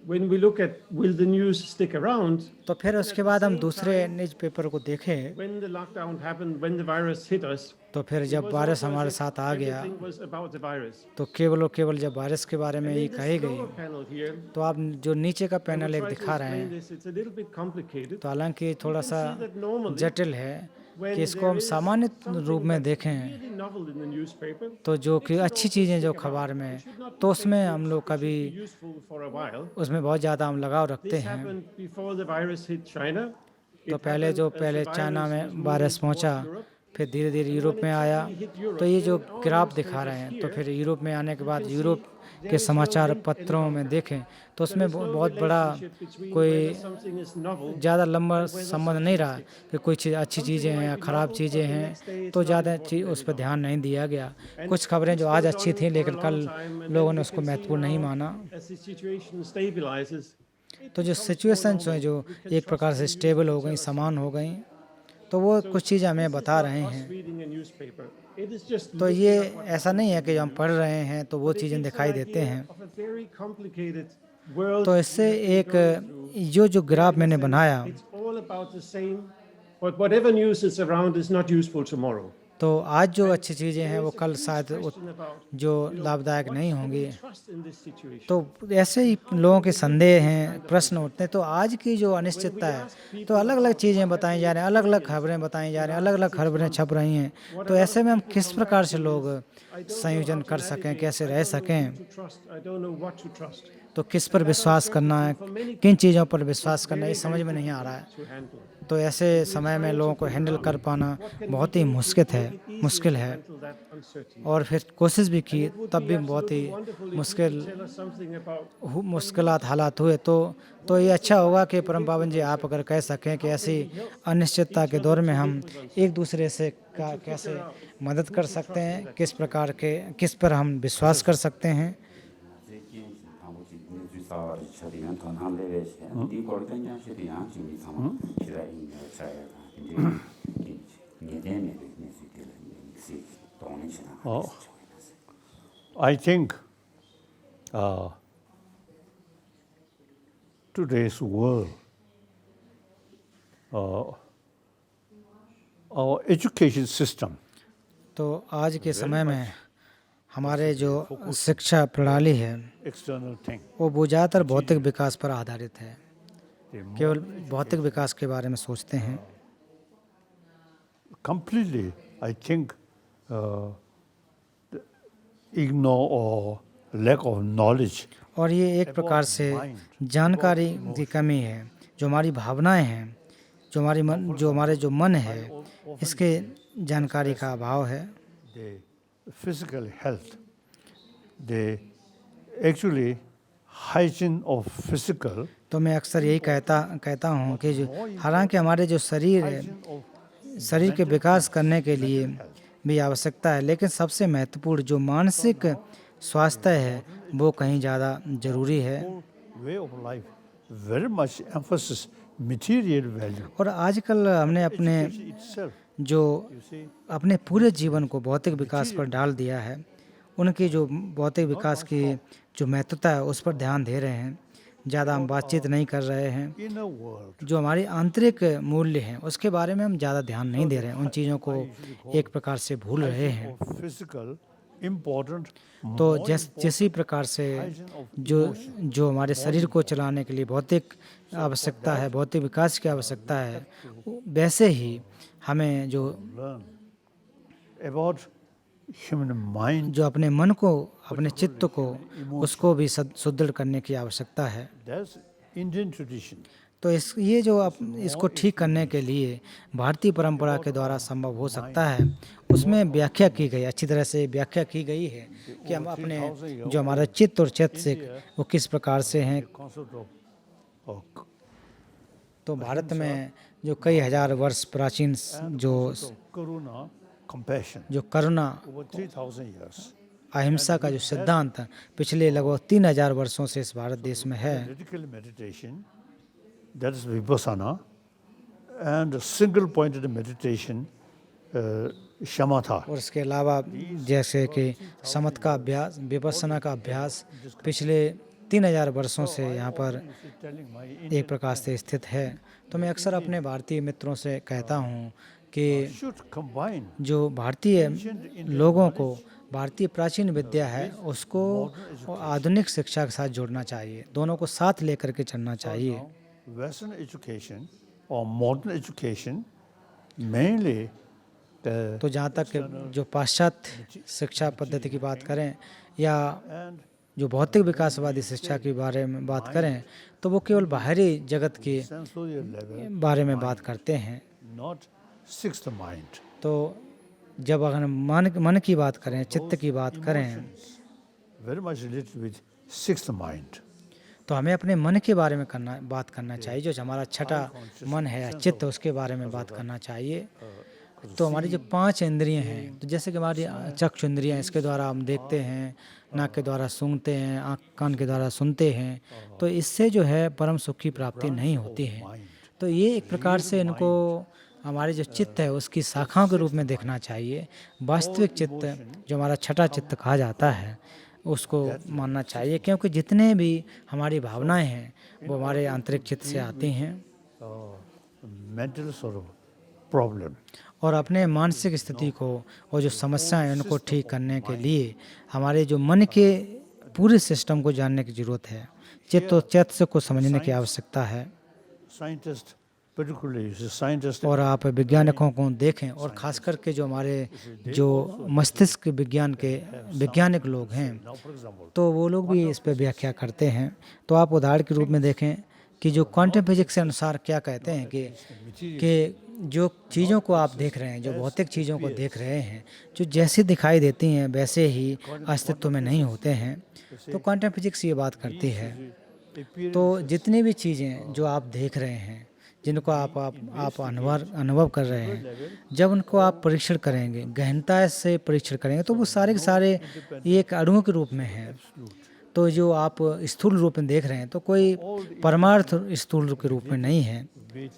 when we look at will the news stick around, तो फिर उसके बाद हम दूसरे न्यूज़पेपर को देखें, when the lockdown happened, when the virus hit us, तो फिर जब वायरस हमारे साथ आ गया everything was about the virus. तो केवल और केवल जब वायरस के बारे में ये कही गई, Lower panel here, तो आप जो नीचे का I will पैनल एक try to दिखा रहे explain हैं, this. It's a little bit complicated. तो हालांकि थोड़ा सा See that normally जटिल है when कि इसको there हम is सामान्य something रूप में that's देखें, really novel in the newspaper, तो जो कि अच्छी चीज़ें जो खबर में, तो उसमें हम लोग कभी useful for a while. उसमें बहुत ज़्यादा हम लगाव रखते This हैं। happened before the virus hit China. तो It पहले happened जो as the पहले virus चाइना was में moving वायरस towards पहुंचा, Europe. फिर धीरे धीरे यूरोप में आया, तो ये जो ग्राफ दिखा रहे हैं, तो फिर यूरोप में आने के बाद यूरोप के समाचार पत्रों में देखें तो उसमें बहुत बड़ा कोई Something is novel. ज़्यादा लंबा संबंध नहीं रहा कि कोई चीज़ अच्छी चीज़ें हैं या ख़राब चीज़ें हैं, तो ज़्यादा उस पर ध्यान नहीं दिया गया। कुछ खबरें जो आज अच्छी थीं लेकिन कल लोगों ने उसको महत्वपूर्ण नहीं माना। As the situation stabilizes, तो जो सिचुएशंस हैं जो एक प्रकार से स्टेबल हो गई, समान हो गई, तो वो कुछ चीज़ें हमें बता रहे हैं। reading a newspaper, it is just तो ये ऐसा नहीं है कि हम पढ़ रहे हैं तो वो चीज़ें दिखाई देते हैं। of a very complicated world. तो इससे एक जो ग्राफ मैंने बनाया, It's all about the same But whatever news is around is not useful tomorrow. तो आज जो अच्छी चीज़ें हैं वो कल शायद Question about जो लाभदायक नहीं what होंगी। can we trust in this situation. तो ऐसे ही लोगों के संदेह हैं, प्रश्न उठते हैं। तो आज की जो अनिश्चितता है, तो अलग अलग चीज़ें बताई जा रही हैं, अलग अलग खबरें बताई जा रही हैं, अलग अलग खबरें छप रही हैं। तो ऐसे में हम किस प्रकार से लोग संयोजन कर सकें, कैसे रह सकें, To trust, I don't know what to trust तो किस पर विश्वास करना है, किन चीज़ों पर विश्वास करना है, ये समझ में नहीं आ रहा है। to handle. तो ऐसे समय में लोगों को हैंडल कर पाना बहुत ही मुश्किल है। Handle that uncertainty. और फिर कोशिश भी की, तब भी बहुत ही मुश्किल Tell us something about मुश्किलात हालात हुए। तो ये अच्छा होगा कि परम पावन जी आप अगर कह सकें कि ऐसी अनिश्चितता के दौर में हम एक दूसरे से कैसे मदद कर सकते हैं, किस पर हम विश्वास कर सकते हैं। Oh, I think today's world, our education system तो आज के समय में हमारे जो शिक्षा प्रणाली है external thing. वो ज़्यादातर भौतिक विकास पर आधारित है। They केवल भौतिक विकास के बारे में सोचते हैं। completely, I think, ignore or lack of knowledge. और ये एक प्रकार से जानकारी की कमी है। जो हमारी भावनाएं हैं, जो हमारे जो मन है, इसके जानकारी का अभाव है। The physical health, the actually hygiene of physical, तो मैं अक्सर यही कहता हूँ कि जो हालांकि हमारे जो शरीर है, शरीर के विकास करने के लिए भी आवश्यकता है, लेकिन सबसे महत्वपूर्ण जो मानसिक स्वास्थ्य है वो कहीं ज़्यादा ज़रूरी है। way of life, very much emphasis material value. और आजकल हमने अपने Itself, जो अपने पूरे जीवन को भौतिक विकास पर डाल दिया है। उनकी जो भौतिक विकास की जो महत्वता है उस पर ध्यान दे रहे हैं, ज़्यादा हम बातचीत नहीं कर रहे हैं। inner world, जो हमारी आंतरिक मूल्य हैं उसके बारे में हम ज़्यादा ध्यान नहीं दे रहे हैं, उन चीज़ों को एक प्रकार से भूल रहे हैं। of physical, important, तो जैसी प्रकार से जो हमारे शरीर को चलाने के लिए भौतिक आवश्यकता है, भौतिक विकास की आवश्यकता है, वैसे ही हमें जो learn about human mind. जो अपने मन को, अपने चित्त को, उसको भी सुदृढ़ करने की आवश्यकता है। That's Indian tradition. तो इसको ठीक करने के लिए भारतीय परंपरा के द्वारा संभव हो सकता है। उसमें व्याख्या की गई, अच्छी तरह से व्याख्या की गई है कि हम अपने जो हमारा चित्त और चैतसिक वो किस प्रकार से हैं। Concept of तो भारत में जो कई हजार वर्ष प्राचीन जो karuna, compassion, करुणा, over 3,000 years. अहिंसा का जो सिद्धांत पिछले लगभग 3000 वर्षों से इस भारत देश में है। Analytical meditation, that is vipassana, and single pointed meditation, shamatha. और इसके अलावा जैसे कि समत का अभ्यास, विपස්සना का अभ्यास पिछले 3000 वर्षों से यहाँ पर Telling my एक प्रकार से स्थित है। तो मैं अक्सर अपने भारतीय मित्रों से कहता हूँ कि should combine जो भारतीय लोगों को भारतीय प्राचीन विद्या है उसको आधुनिक शिक्षा के साथ जोड़ना चाहिए, दोनों को साथ लेकर के चलना चाहिए। Western education or modern education mainly तो जहाँ तक जो पाश्चात्य शिक्षा पद्धति की बात करें या and जो भौतिक विकासवादी शिक्षा के बारे में बात करें तो वो केवल बाहरी जगत के sensorial level, बारे में बात करते हैं। not sixth mind. तो जब अगर हम मन की बात करें, चित्त की बात करें, Very much related with sixth mind. तो हमें अपने मन के बारे में बात करना चाहिए। जो हमारा छठा मन है या चित्त, उसके बारे में बात करना चाहिए। तो हमारी जो 5 इंद्रियां हैं, तो जैसे कि हमारी चक्षु इंद्रियां, इसके द्वारा हम देखते हैं, नाक के द्वारा सूंघते हैं, आँख कान के द्वारा सुनते हैं, तो इससे जो है परम सुख की प्राप्ति नहीं होती है। तो ये एक प्रकार से इनको हमारे जो चित्त है उसकी शाखाओं के रूप में देखना चाहिए। वास्तविक चित्त जो हमारा छठा चित्त कहा जाता है उसको मानना चाहिए, क्योंकि जितने भी हमारी भावनाएं हैं वो हमारे आंतरिक चित्त से आती हैं। Mental sort of problem. और अपने मानसिक स्थिति को और जो समस्याएं हैं उनको ठीक करने के लिए हमारे जो मन के पूरे सिस्टम को जानने की ज़रूरत है। चित्त और चैत्य को समझने की आवश्यकता है। Scientists, particularly scientists, और आप वैज्ञानिकों को देखें और ख़ास करके जो हमारे जो मस्तिष्क विज्ञान के वैज्ञानिक लोग हैं now for example, तो वो लोग भी इस पर व्याख्या करते हैं। तो आप उदाहरण के रूप में देखें कि जो क्वांटम फिजिक्स के अनुसार क्या कहते हैं कि जो चीज़ों को आप देख रहे हैं, जो भौतिक चीज़ों को देख रहे हैं, जो जैसी दिखाई देती हैं वैसे ही अस्तित्व में नहीं होते हैं। तो क्वांटम फिजिक्स ये बात करती है। तो जितनी भी चीज़ें जो आप देख रहे हैं, जिनको आप अनुभव कर रहे हैं, जब उनको आप परीक्षण करेंगे, गहनता से परीक्षण करेंगे, तो वो सारे के सारे एक अणुओं के रूप में हैं। तो जो आप स्थूल रूप में देख रहे हैं तो कोई परमार्थ स्थूल रूप के रूप में नहीं है। with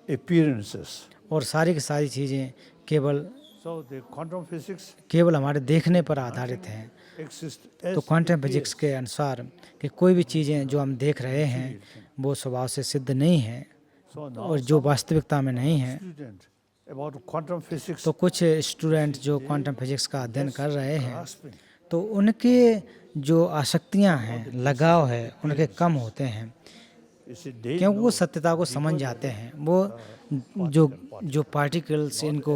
appearances. और सारी की सारी चीज़ें केवल So the quantum physics हमारे देखने पर आधारित हैं। exists तो as क्वांटम फिजिक्स के अनुसार कि कोई भी चीज़ें जो हम देख रहे हैं वो स्वभाव से सिद्ध नहीं है so now और जो वास्तविकता में नहीं है। student about quantum physics तो कुछ स्टूडेंट जो क्वांटम फिजिक्स का अध्ययन कर रहे हैं grasping तो उनके जो आसक्तियां हैं, लगाव है, उनके कम होते हैं you see they क्योंकि वो सत्यता को समझ जाते हैं। वो जो पार्टिकल्स इनको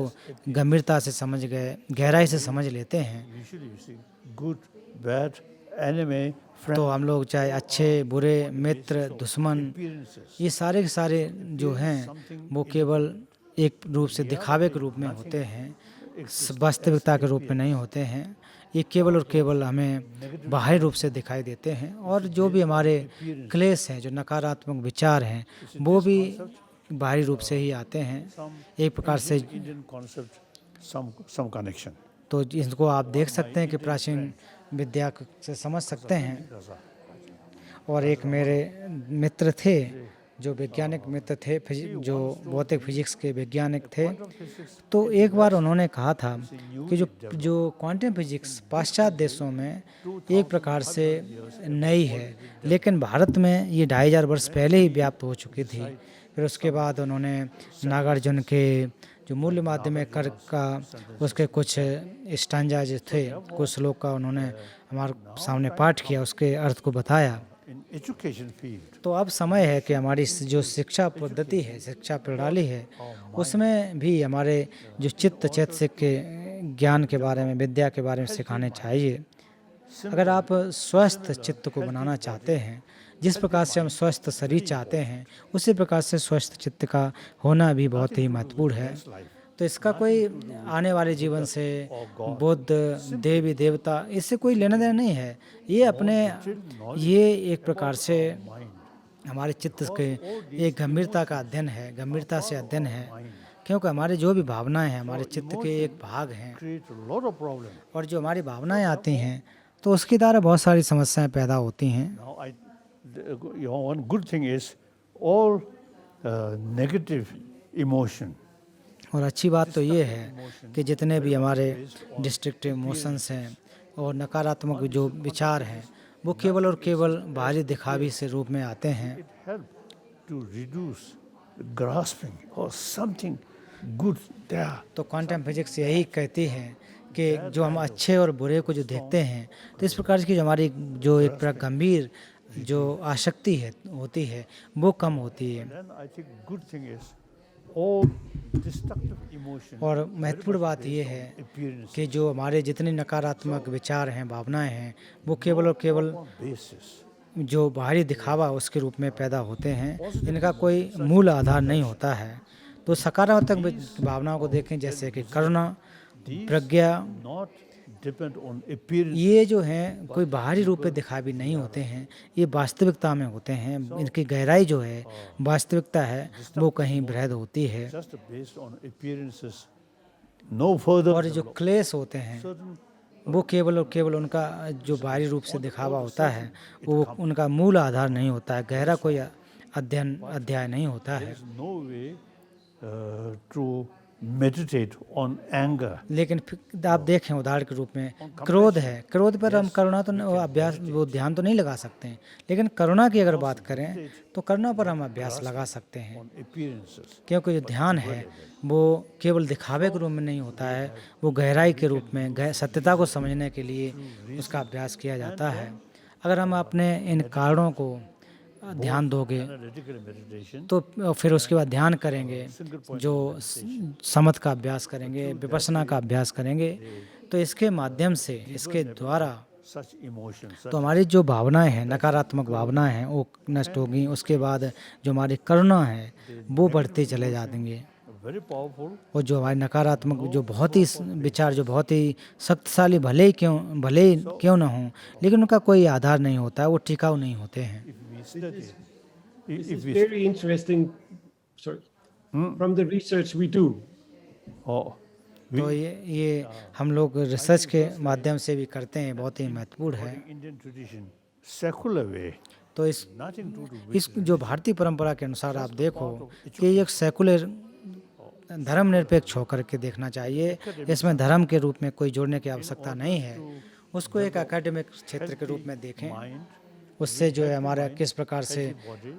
गंभीरता से समझ गए, गहराई से समझ लेते हैं। usually you see good bad enemy friend तो हम लोग चाहे अच्छे बुरे मित्र दुश्मन appearances ये सारे के सारे जो हैं वो केवल एक रूप से दिखावे के रूप में होते हैं, वास्तविकता के रूप में नहीं होते हैं। ये केवल और केवल हमें बाहरी रूप से दिखाई देते हैं। और जो भी हमारे क्लेश हैं, जो नकारात्मक विचार हैं, वो भी बाहरी रूप से ही आते हैं, एक प्रकार से। Indian concept some connection. तो इसको आप देख सकते हैं कि प्राचीन विद्या से समझ सकते हैं। और एक मेरे मित्र थे जो वैज्ञानिक मित्र थे, जो भौतिक फिजिक्स के वैज्ञानिक थे। तो एक बार उन्होंने कहा था कि जो क्वांटम फिजिक्स पाश्चात्य देशों में एक प्रकार से नई है, लेकिन भारत में ये 2500 वर्ष पहले ही व्याप्त हो चुकी थी। फिर उसके बाद उन्होंने नागार्जुन के जो मूल्य माध्यमिक कर का उसके कुछ स्टांजा जो थे, कुछ श्लोक का उन्होंने हमारे सामने पाठ किया, उसके अर्थ को बताया। In education field, तो अब समय है कि हमारी जो शिक्षा पद्धति है, शिक्षा प्रणाली है, उसमें भी हमारे जो चित्त चैतसिक के ज्ञान के बारे में, विद्या के बारे में सिखाने चाहिए। अगर आप स्वस्थ चित्त को बनाना चाहते हैं, जिस प्रकार से हम स्वस्थ शरीर चाहते हैं, उसी प्रकार से स्वस्थ चित्त का होना भी बहुत ही महत्वपूर्ण है। तो इसका कोई आने वाले जीवन से, बुद्ध, देवी देवता, इससे कोई लेना देना नहीं है। ये एक प्रकार से हमारे चित्त के एक गंभीरता का अध्ययन है, गंभीरता से अध्ययन है, क्योंकि हमारे जो भी भावनाएं हैं हमारे चित्त के एक भाग हैं। create a lot of problem. और जो हमारी भावनाएं आती हैं तो उसके द्वारा बहुत सारी समस्याएं पैदा होती हैं। Now one good thing is all negative emotion और अच्छी बात तो ये है कि जितने भी हमारे डिस्ट्रक्टिव इमोशंस हैं और नकारात्मक जो विचार हैं वो केवल और केवल बाहरी दिखावी से रूप में आते हैं। help to reduce the grasping or something good there. तो क्वांटम फिजिक्स यही कहती है कि जो हम अच्छे और बुरे को जो देखते हैं, तो इस प्रकार की जो हमारी जो एक प्रकार गंभीर जो आसक्ति है होती है वो कम होती है। Then I think good thing is all destructive emotion और महत्वपूर्ण बात ये है appearance कि जो हमारे जितने नकारात्मक विचार हैं, भावनाएं हैं, वो केवल और केवल basis. जो बाहरी दिखावा उसके रूप में पैदा होते हैं, इनका कोई मूल आधार नहीं होता है। तो सकारात्मक भावनाओं को देखें, जैसे कि करुणा, प्रज्ञा, Not depend on appearance. ये जो हैं कोई बाहरी रूप में दिखावी नहीं होते हैं, ये वास्तविकता में होते हैं। इनकी गहराई जो है, वास्तविकता है, वो कहीं बृहद होती है। Just based on appearances. No further. और जो क्लेश होते हैं certain वो केवल और केवल उनका जो बाहरी रूप से दिखावा होता है, वो उनका मूल आधार नहीं होता है, गहरा कोई अध्याय नहीं होता है। no way to meditate on anger. लेकिन फिर आप देखें उदाहरण के रूप में क्रोध है, क्रोध पर हम करुणा तो वो अभ्यास वो ध्यान तो नहीं लगा सकते हैं, लेकिन करुणा की अगर बात करें तो करुणा पर हम अभ्यास लगा सकते हैं, On appearances. क्योंकि जो ध्यान है वो केवल दिखावे के रूप में नहीं होता है, वो गहराई के रूप में सत्यता को समझने के लिए उसका अभ्यास किया जाता है। अगर हम अपने इन कारणों को ध्यान दोगे Analytical meditation. तो फिर उसके बाद ध्यान करेंगे, जो समथ का अभ्यास करेंगे, विपश्यना का अभ्यास करेंगे, तो इसके माध्यम से, इसके द्वारा Such emotions. तो हमारी जो भावनाएं हैं, नकारात्मक भावनाएं हैं, वो नष्ट होगी। उसके बाद जो हमारी करुणा है वो बढ़ते चले जाएंगे, Very powerful. और जो हमारे नकारात्मक जो बहुत ही विचार जो बहुत ही शक्तिशाली भले ही क्यों ना हों, लेकिन उनका कोई आधार नहीं होता है, वो टिकाऊ नहीं होते हैं। If we study, This if is we very interesting. Sorry. From the research we do, oh, तो ये हम लोग रिसर्च के माध्यम से भी करते हैं, बहुत ही महत्वपूर्ण है। Indian tradition, secular way, तो इस nothing to do with इस जो भारतीय परंपरा के अनुसार आप देखो कि ये एक सेकुलर धर्मनिरपेक्ष होकर के देखना चाहिए, इसमें धर्म के रूप में कोई जोड़ने की आवश्यकता नहीं है, उसको एक एकेडमिक क्षेत्र के रूप में देखें। mind, उससे जो है हमारा किस प्रकार से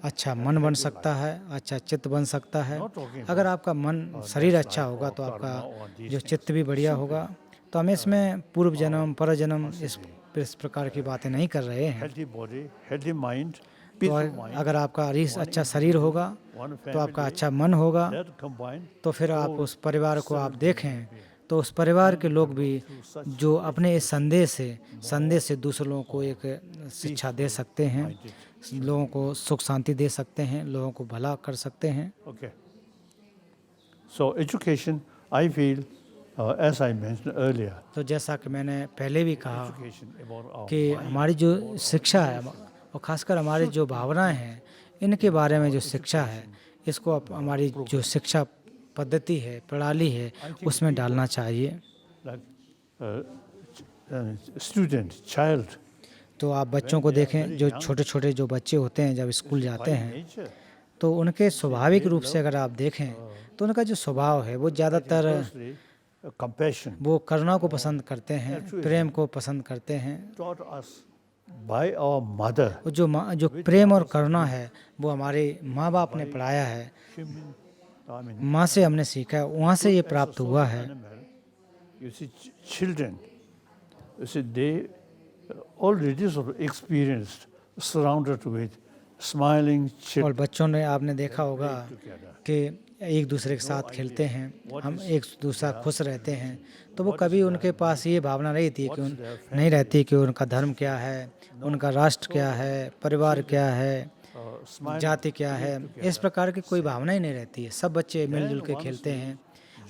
अच्छा मन बन सकता है, अच्छा चित्त बन सकता है। अगर आपका मन शरीर अच्छा होगा तो आपका जो चित्त भी बढ़िया होगा। तो हमें इसमें पूर्व जन्म पर जन्म इस प्रकार की बातें नहीं कर रहे हैं। healthy body, healthy mind, तो peaceful mind, अगर आपका अच्छा शरीर होगा one तो आपका family, अच्छा मन होगा, that combined, तो फिर आप उस परिवार को आप देखें तो उस परिवार के लोग भी जो अपने इस संदेश से दूसरों को एक शिक्षा दे सकते हैं, लोगों को सुख शांति दे सकते हैं, लोगों को भला कर सकते हैं। okay. So education, I feel, as I mentioned earlier, तो जैसा कि मैंने पहले भी कहा education about our कि हमारी जो शिक्षा है और खासकर हमारी जो भावनाएं हैं, इनके बारे में जो शिक्षा है, इसको हमारी जो शिक्षा पद्धति है, प्रणाली है, उसमें डालना चाहिए। like student, child, तो आप बच्चों को देखें, जो छोटे छोटे जो बच्चे होते हैं जब स्कूल जाते by हैं nature, तो उनके स्वाभाविक रूप से अगर आप देखें तो उनका जो स्वभाव है वो ज़्यादातर firstly, compassion वो करुणा को पसंद करते हैं, प्रेम को पसंद करते हैं। taught us by our mother. वो जो प्रेम और करुणा है वो हमारे माँ बाप ने पढ़ाया है, Human, I mean, माँ से हमने सीखा है, वहाँ से ये प्राप्त हुआ है। animal, you see, children, you see, they already sort of experienced, surrounded with smiling और children बच्चों ने आपने देखा होगा together. कि एक दूसरे के साथ खेलते हैं, हम एक दूसरा खुश रहते हैं, तो वो कभी उनके पास ये भावना नहीं थी कि नहीं रहती कि उनका धर्म क्या है, उनका राष्ट्र क्या है, परिवार क्या है, जाति क्या है, इस प्रकार की कोई भावना ही नहीं रहती है। सब बच्चे मिलजुल के खेलते हैं,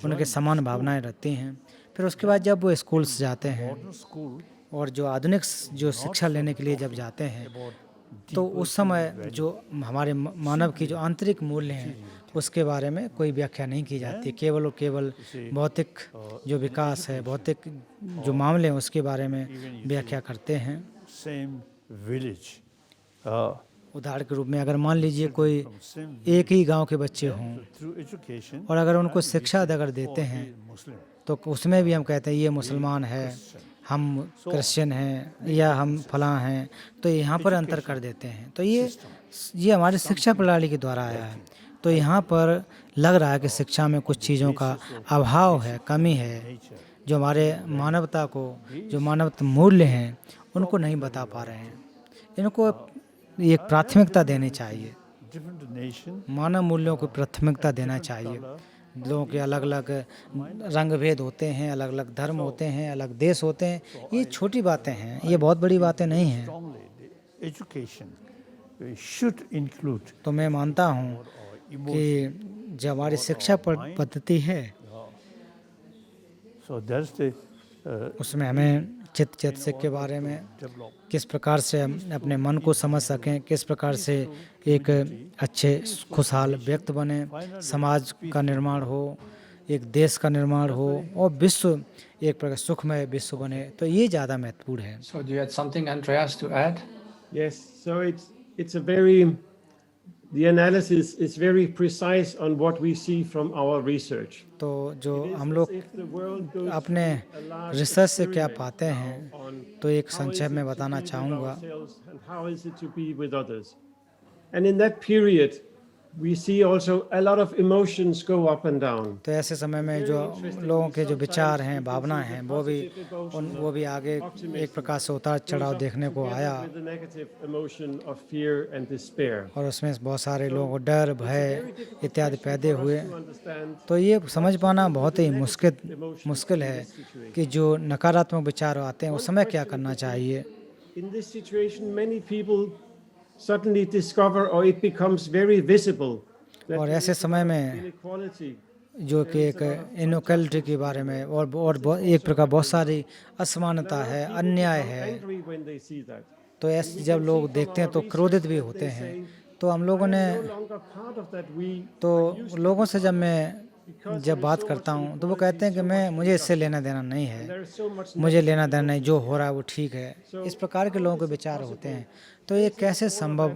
उनके समान भावनाएं रहती हैं। फिर उसके बाद जब वो स्कूल से जाते हैं School, और जो आधुनिक जो शिक्षा लेने के लिए जब जाते हैं तो उस समय जो हमारे मानव की जो आंतरिक मूल्य हैं उसके बारे में कोई व्याख्या नहीं की जाती, केवल और केवल भौतिक जो विकास है, भौतिक जो मामले हैं उसके बारे में व्याख्या करते हैं। same village, उदाहरण के रूप में अगर मान लीजिए कोई same एक ही गांव के बच्चे हों through education, और अगर उनको शिक्षा अगर देते हैं Muslim. तो उसमें भी हम कहते हैं ये मुसलमान है, हम क्रिश्चियन हैं या हम फलां हैं, तो यहाँ पर अंतर कर देते हैं। तो ये हमारी शिक्षा प्रणाली के द्वारा आया है। तो यहाँ पर लग रहा है कि शिक्षा में कुछ चीज़ों का अभाव है, कमी है, जो हमारे मानवता को, जो मानवता मूल्य हैं उनको नहीं बता पा रहे हैं। इनको एक प्राथमिकता देनी चाहिए, Different nation, मानव मूल्यों को प्राथमिकता देना चाहिए। लोगों के अलग अलग रंग भेद होते हैं, अलग अलग धर्म होते हैं, अलग देश होते हैं, ये छोटी बातें हैं, ये बहुत बड़ी बातें नहीं हैं। strongly, the education should include तो मैं मानता हूँ कि जो हमारी शिक्षा पद्धति है so that's the उसमें हमें चित्त चैतसिक के बारे में develop. किस प्रकार से हम अपने मन को समझ सकें, किस प्रकार से एक अच्छे खुशहाल व्यक्ति बने, समाज का निर्माण हो, एक देश का निर्माण हो और विश्व एक प्रकार सुखमय विश्व बने, तो ये ज़्यादा महत्वपूर्ण है। So do you have something, Andreas, to add? yes. So it's a very the analysis is very precise on what we see from our research. तो जो It is हम as लोग if the world goes अपने through a large research से क्या experiment पाते now हैं on तो एक how is संक्षेप it में to बताना be with चाहूँगा। ourselves and how is it to be with others. And in that period, we see also a lot of emotions go up and down. तो ऐसे समय में जो लोगों के जो विचार हैं, भावनाएं हैं, वो भी आगे एक प्रकार से उतार चढ़ाव देखने को आया, With the negative emotion of fear and despair. और उसमें बहुत सारे लोगों को डर, भय इत्यादि पैदा हुए। To understand तो ये समझ पाना बहुत ही मुश्किल है कि जो नकारात्मक विचार आते हैं उस समय क्या करना चाहिए। in this situation, many people suddenly discover, or it becomes very visible, that और there ऐसे is a समय lot of में inequality. जो कि एक इनइक्वालिटी के बारे में एक प्रकार बहुत सारी असमानता है, अन्याय है। Angry when they see that. तो ऐसे जब लोग देखते हैं तो क्रोधित भी होते हैं। तो हम लोगों ने No longer part of that we तो लोगों से जब बात करता हूँ तो वो कहते हैं कि मुझे इससे लेना देना नहीं है, there is so much मुझे लेना देना नहीं, जो हो रहा है वो ठीक है। इस प्रकार के लोगों के विचार होते हैं। तो ये कैसे संभव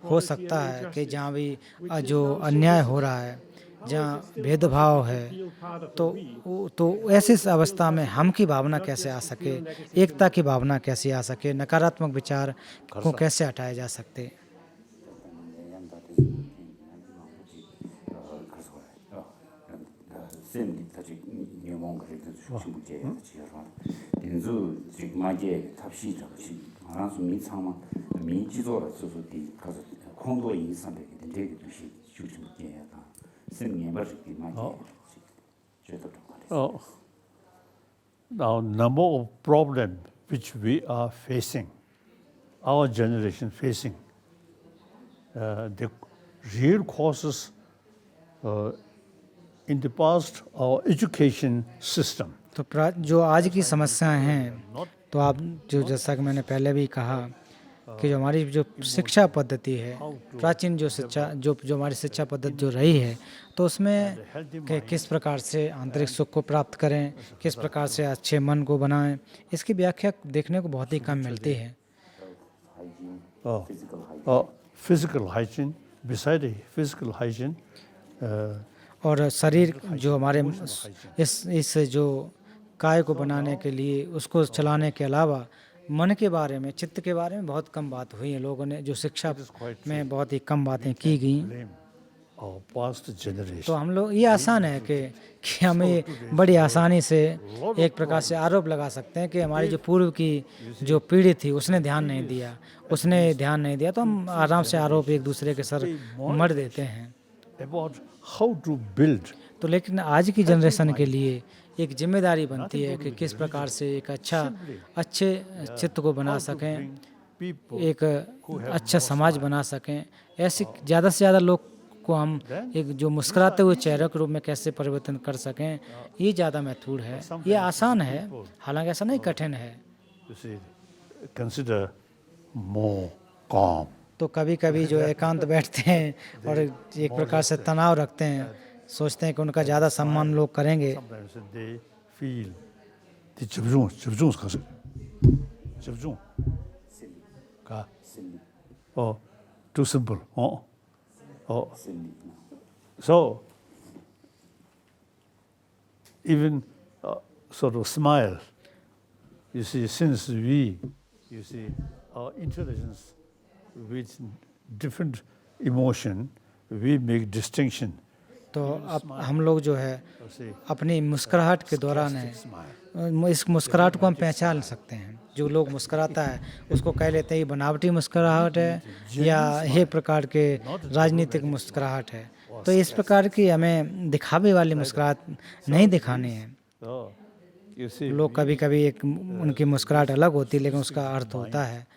हो सकता है कि जहाँ भी जो अन्याय हो रहा है, जहाँ भेदभाव है, तो ऐसी अवस्था में हम की भावना कैसे आ सके, एकता की भावना कैसे आ सके, नकारात्मक विचार को कैसे हटाया जा सकते। 쌤이 다시 영원 그래도 중심부제 지어라. 인수 직마제 탑시적시 하나서 미상만 미지도라 소소디 가서 콩도 인상되게 되게 도시 중심부제야다. 쌤이 버르기 마제. 저도 Oh, now, number of problems which we are facing, our generation facing, the real causes in the past, our education system. तो जो आज की समस्याएं हैं, तो आप जैसा कि मैंने पहले भी कहा कि जो हमारी जो शिक्षा पद्धति है, प्राचीन जो हमारी शिक्षा पद्धति जो रही है, तो उसमें किस प्रकार से आंतरिक सुख को प्राप्त करें, किस प्रकार से अच्छे मन को बनाएं, इसकी व्याख्या देखने को बहुत ही कम मिलती है। Physical hygiene, beside physical hygiene, और शरीर जो हमारे इस जो काय को बनाने के लिए, उसको चलाने के अलावा मन के बारे में, चित्त के बारे में बहुत कम बात हुई है। लोगों ने जो शिक्षा में बहुत ही कम बातें की गई। तो हम लोग ये आसान है कि हम ये बड़ी आसानी से एक प्रकार से आरोप लगा सकते हैं कि हमारी जो पूर्व की जो पीढ़ी थी उसने ध्यान नहीं दिया, तो हम आराम से आरोप एक दूसरे के सर मर देते हैं। about how to build. तो लेकिन आज की जनरेशन के लिए एक जिम्मेदारी बनती है कि किस प्रकार से एक अच्छे चित्त को बना सकें, एक अच्छा समाज बना सकें। ऐसे ज़्यादा से ज़्यादा लोग को हम एक जो मुस्कुराते हुए चेहरे के रूप में कैसे परिवर्तन कर सकें, ये ज़्यादा महत्वपूर्ण है। ये आसान है, हालांकि ऐसा नहीं कठिन है। Consider more calm. तो कभी कभी जो एकांत बैठते हैं और एक प्रकार से तनाव रखते हैं, सोचते हैं कि उनका ज़्यादा सम्मान लोग करेंगे। Sometimes they feel the 집중 가서 집중 가 too simple so even sort of smile, you see, since our intelligence with different emotion, we make distinction. तो अब हम लोग जो है अपनी मुस्कुराहट के दौरान है, इस मुस्कुराहट को हम पहचान सकते हैं। जो लोग मुस्कुराता है उसको कह लेते हैं ये बनावटी मुस्कुराहट है या ये प्रकार के राजनीतिक मुस्कुराहट है। तो इस प्रकार की हमें दिखावे वाली मुस्कुराहट नहीं दिखानी है। लोग कभी कभी उनकी मुस्कुराहट अलग होती है, लेकिन उसका अर्थ होता है।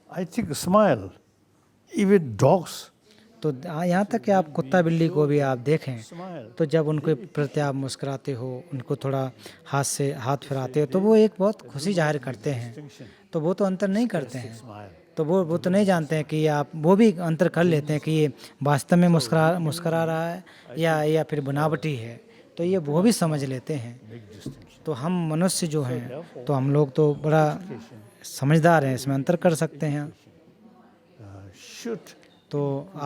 I think smile, even dogs. तो यहाँ तक कि आप कुत्ता बिल्ली को भी आप देखें, तो जब उनके प्रति आप मुस्कुराते हो, उनको थोड़ा हाथ फिराते हो, तो वो एक बहुत खुशी जाहिर करते हैं। तो वो तो अंतर नहीं करते हैं, तो वो तो नहीं जानते हैं कि वो भी अंतर कर लेते हैं कि ये वास्तव में मुस्कुरा रहा है या फिर बनावटी है। तो ये वो भी समझ लेते हैं। तो हम मनुष्य जो हैं, तो हम लोग तो बड़ा समझदार हैं, इसमें अंतर कर सकते हैं। तो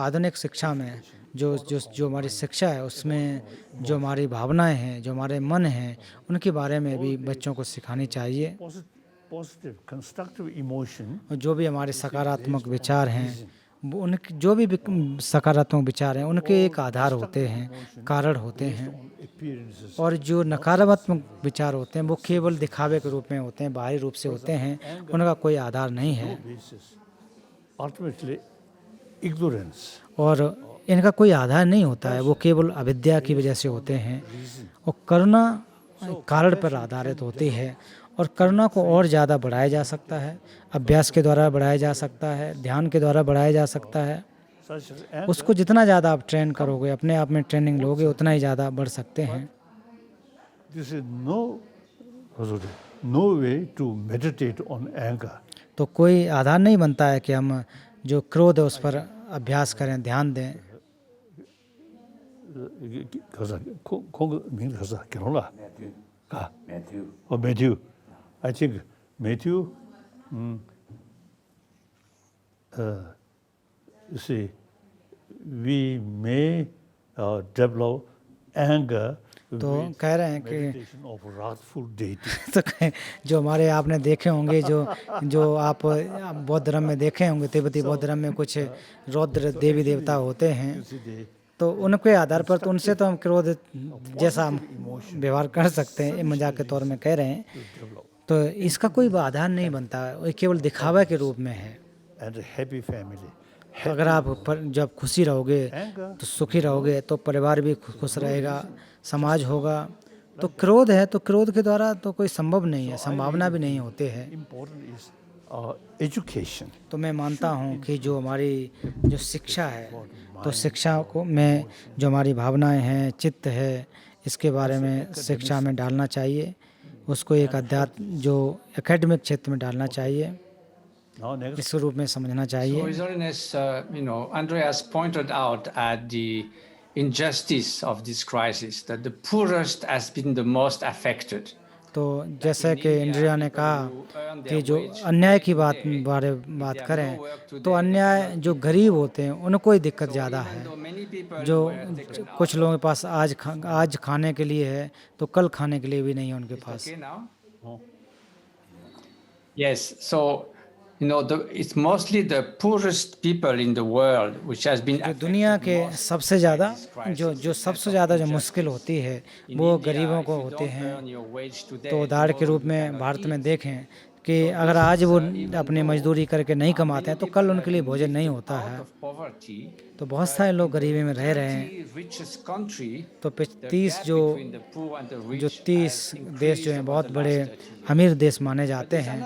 आधुनिक शिक्षा में जो हमारी शिक्षा है उसमें जो हमारी भावनाएं हैं, जो हमारे मन हैं, उनके बारे में भी बच्चों को सिखानी चाहिए। Positive, constructive emotion और जो भी हमारे सकारात्मक विचार हैं, वो उनके जो भी सकारात्मक विचार हैं उनके एक आधार होते हैं, कारण होते हैं। appearances. और जो नकारात्मक विचार होते हैं वो केवल दिखावे के रूप में होते हैं, बाहरी रूप से होते हैं, उनका कोई आधार नहीं है। Basis. Ultimately, ignorance. और इनका कोई आधार नहीं होता है, वो केवल अविद्या की वजह से होते हैं। और करुणा कारण पर आधारित होती है, और करुणा को और ज़्यादा बढ़ाया जा सकता है, अभ्यास के द्वारा बढ़ाया जा सकता है, ध्यान के द्वारा बढ़ाया जा सकता है। Such as उसको जितना ज़्यादा आप ट्रेन करोगे, अपने आप में ट्रेनिंग लोगे, उतना ही ज़्यादा बढ़ सकते हैं। this is no way to meditate on anger. तो कोई आधार नहीं बनता है कि हम जो क्रोध है उस पर अभ्यास करें, ध्यान दें। 가사 공名가사 결혼라. Matthew. 가. Matthew. Matthew. I think Matthew. You see, we may develop anger तो with कह रहे हैं कि meditation of wrathful deity. तो जो हमारे आपने देखे होंगे, जो आप बौद्ध धर्म में देखे होंगे, तिब्बती बौद्ध धर्म में कुछ रौद्र देवी देवता होते हैं, You see, they तो उनके आधार पर तो उनसे तो हम क्रोध जैसा हम व्यवहार कर सकते हैं, ये मजाक के तौर में कह रहे हैं। develop. तो इसका कोई आधार नहीं बनता है, ये केवल दिखावा के रूप में है। And a happy family. तो अगर आप जब खुशी रहोगे तो सुखी रहोगे, तो परिवार भी खुश रहेगा, समाज होगा। तो क्रोध है, तो क्रोध के द्वारा तो कोई संभव नहीं है, संभावना भी नहीं होती है। Important is education. तो मैं मानता हूँ कि जो हमारी जो शिक्षा है, तो शिक्षा को में जो हमारी भावनाएं हैं, चित्त है, इसके बारे में शिक्षा में डालना चाहिए। उसको एक अध्यात्म जो एकेडमिक क्षेत्र में डालना चाहिए, Now next, इस रूप में समझना So चाहिए। His Holiness, Andreas pointed out at the injustice of this crisis, that the poorest has been the most affected. तो जैसे कि इंद्रिया ने कहा कि जो अन्याय की बात करें, तो अन्याय जो गरीब होते हैं उनको ही दिक्कत ज़्यादा है। Though many people जो were taken out कुछ लोगों के पास आज खाने के लिए है, तो कल खाने के लिए भी नहीं है उनके पास। Okay now? Yes, so it's mostly the poorest people in the world which has been जो affected दुनिया के most सबसे by ज़्यादा this crisis. जो सबसे ज़्यादा जो मुश्किल होती है In वो India, गरीबों if को you होते don't हैं। earn your wage today, तो उदाहरण के tomorrow रूप you में cannot भारत में eat. देखें कि अगर आज वो अपनी मजदूरी करके नहीं कमाते हैं तो कल उनके लिए भोजन नहीं होता है। Out of poverty, तो बहुत सारे लोग गरीबी में रह रहे हैं। 30 richest country, तो the 30 gap जो between the poor and the rich जो has 30 देश जो हैं increased बहुत over the बड़े last 30 years. अमीर देश माने जाते हैं।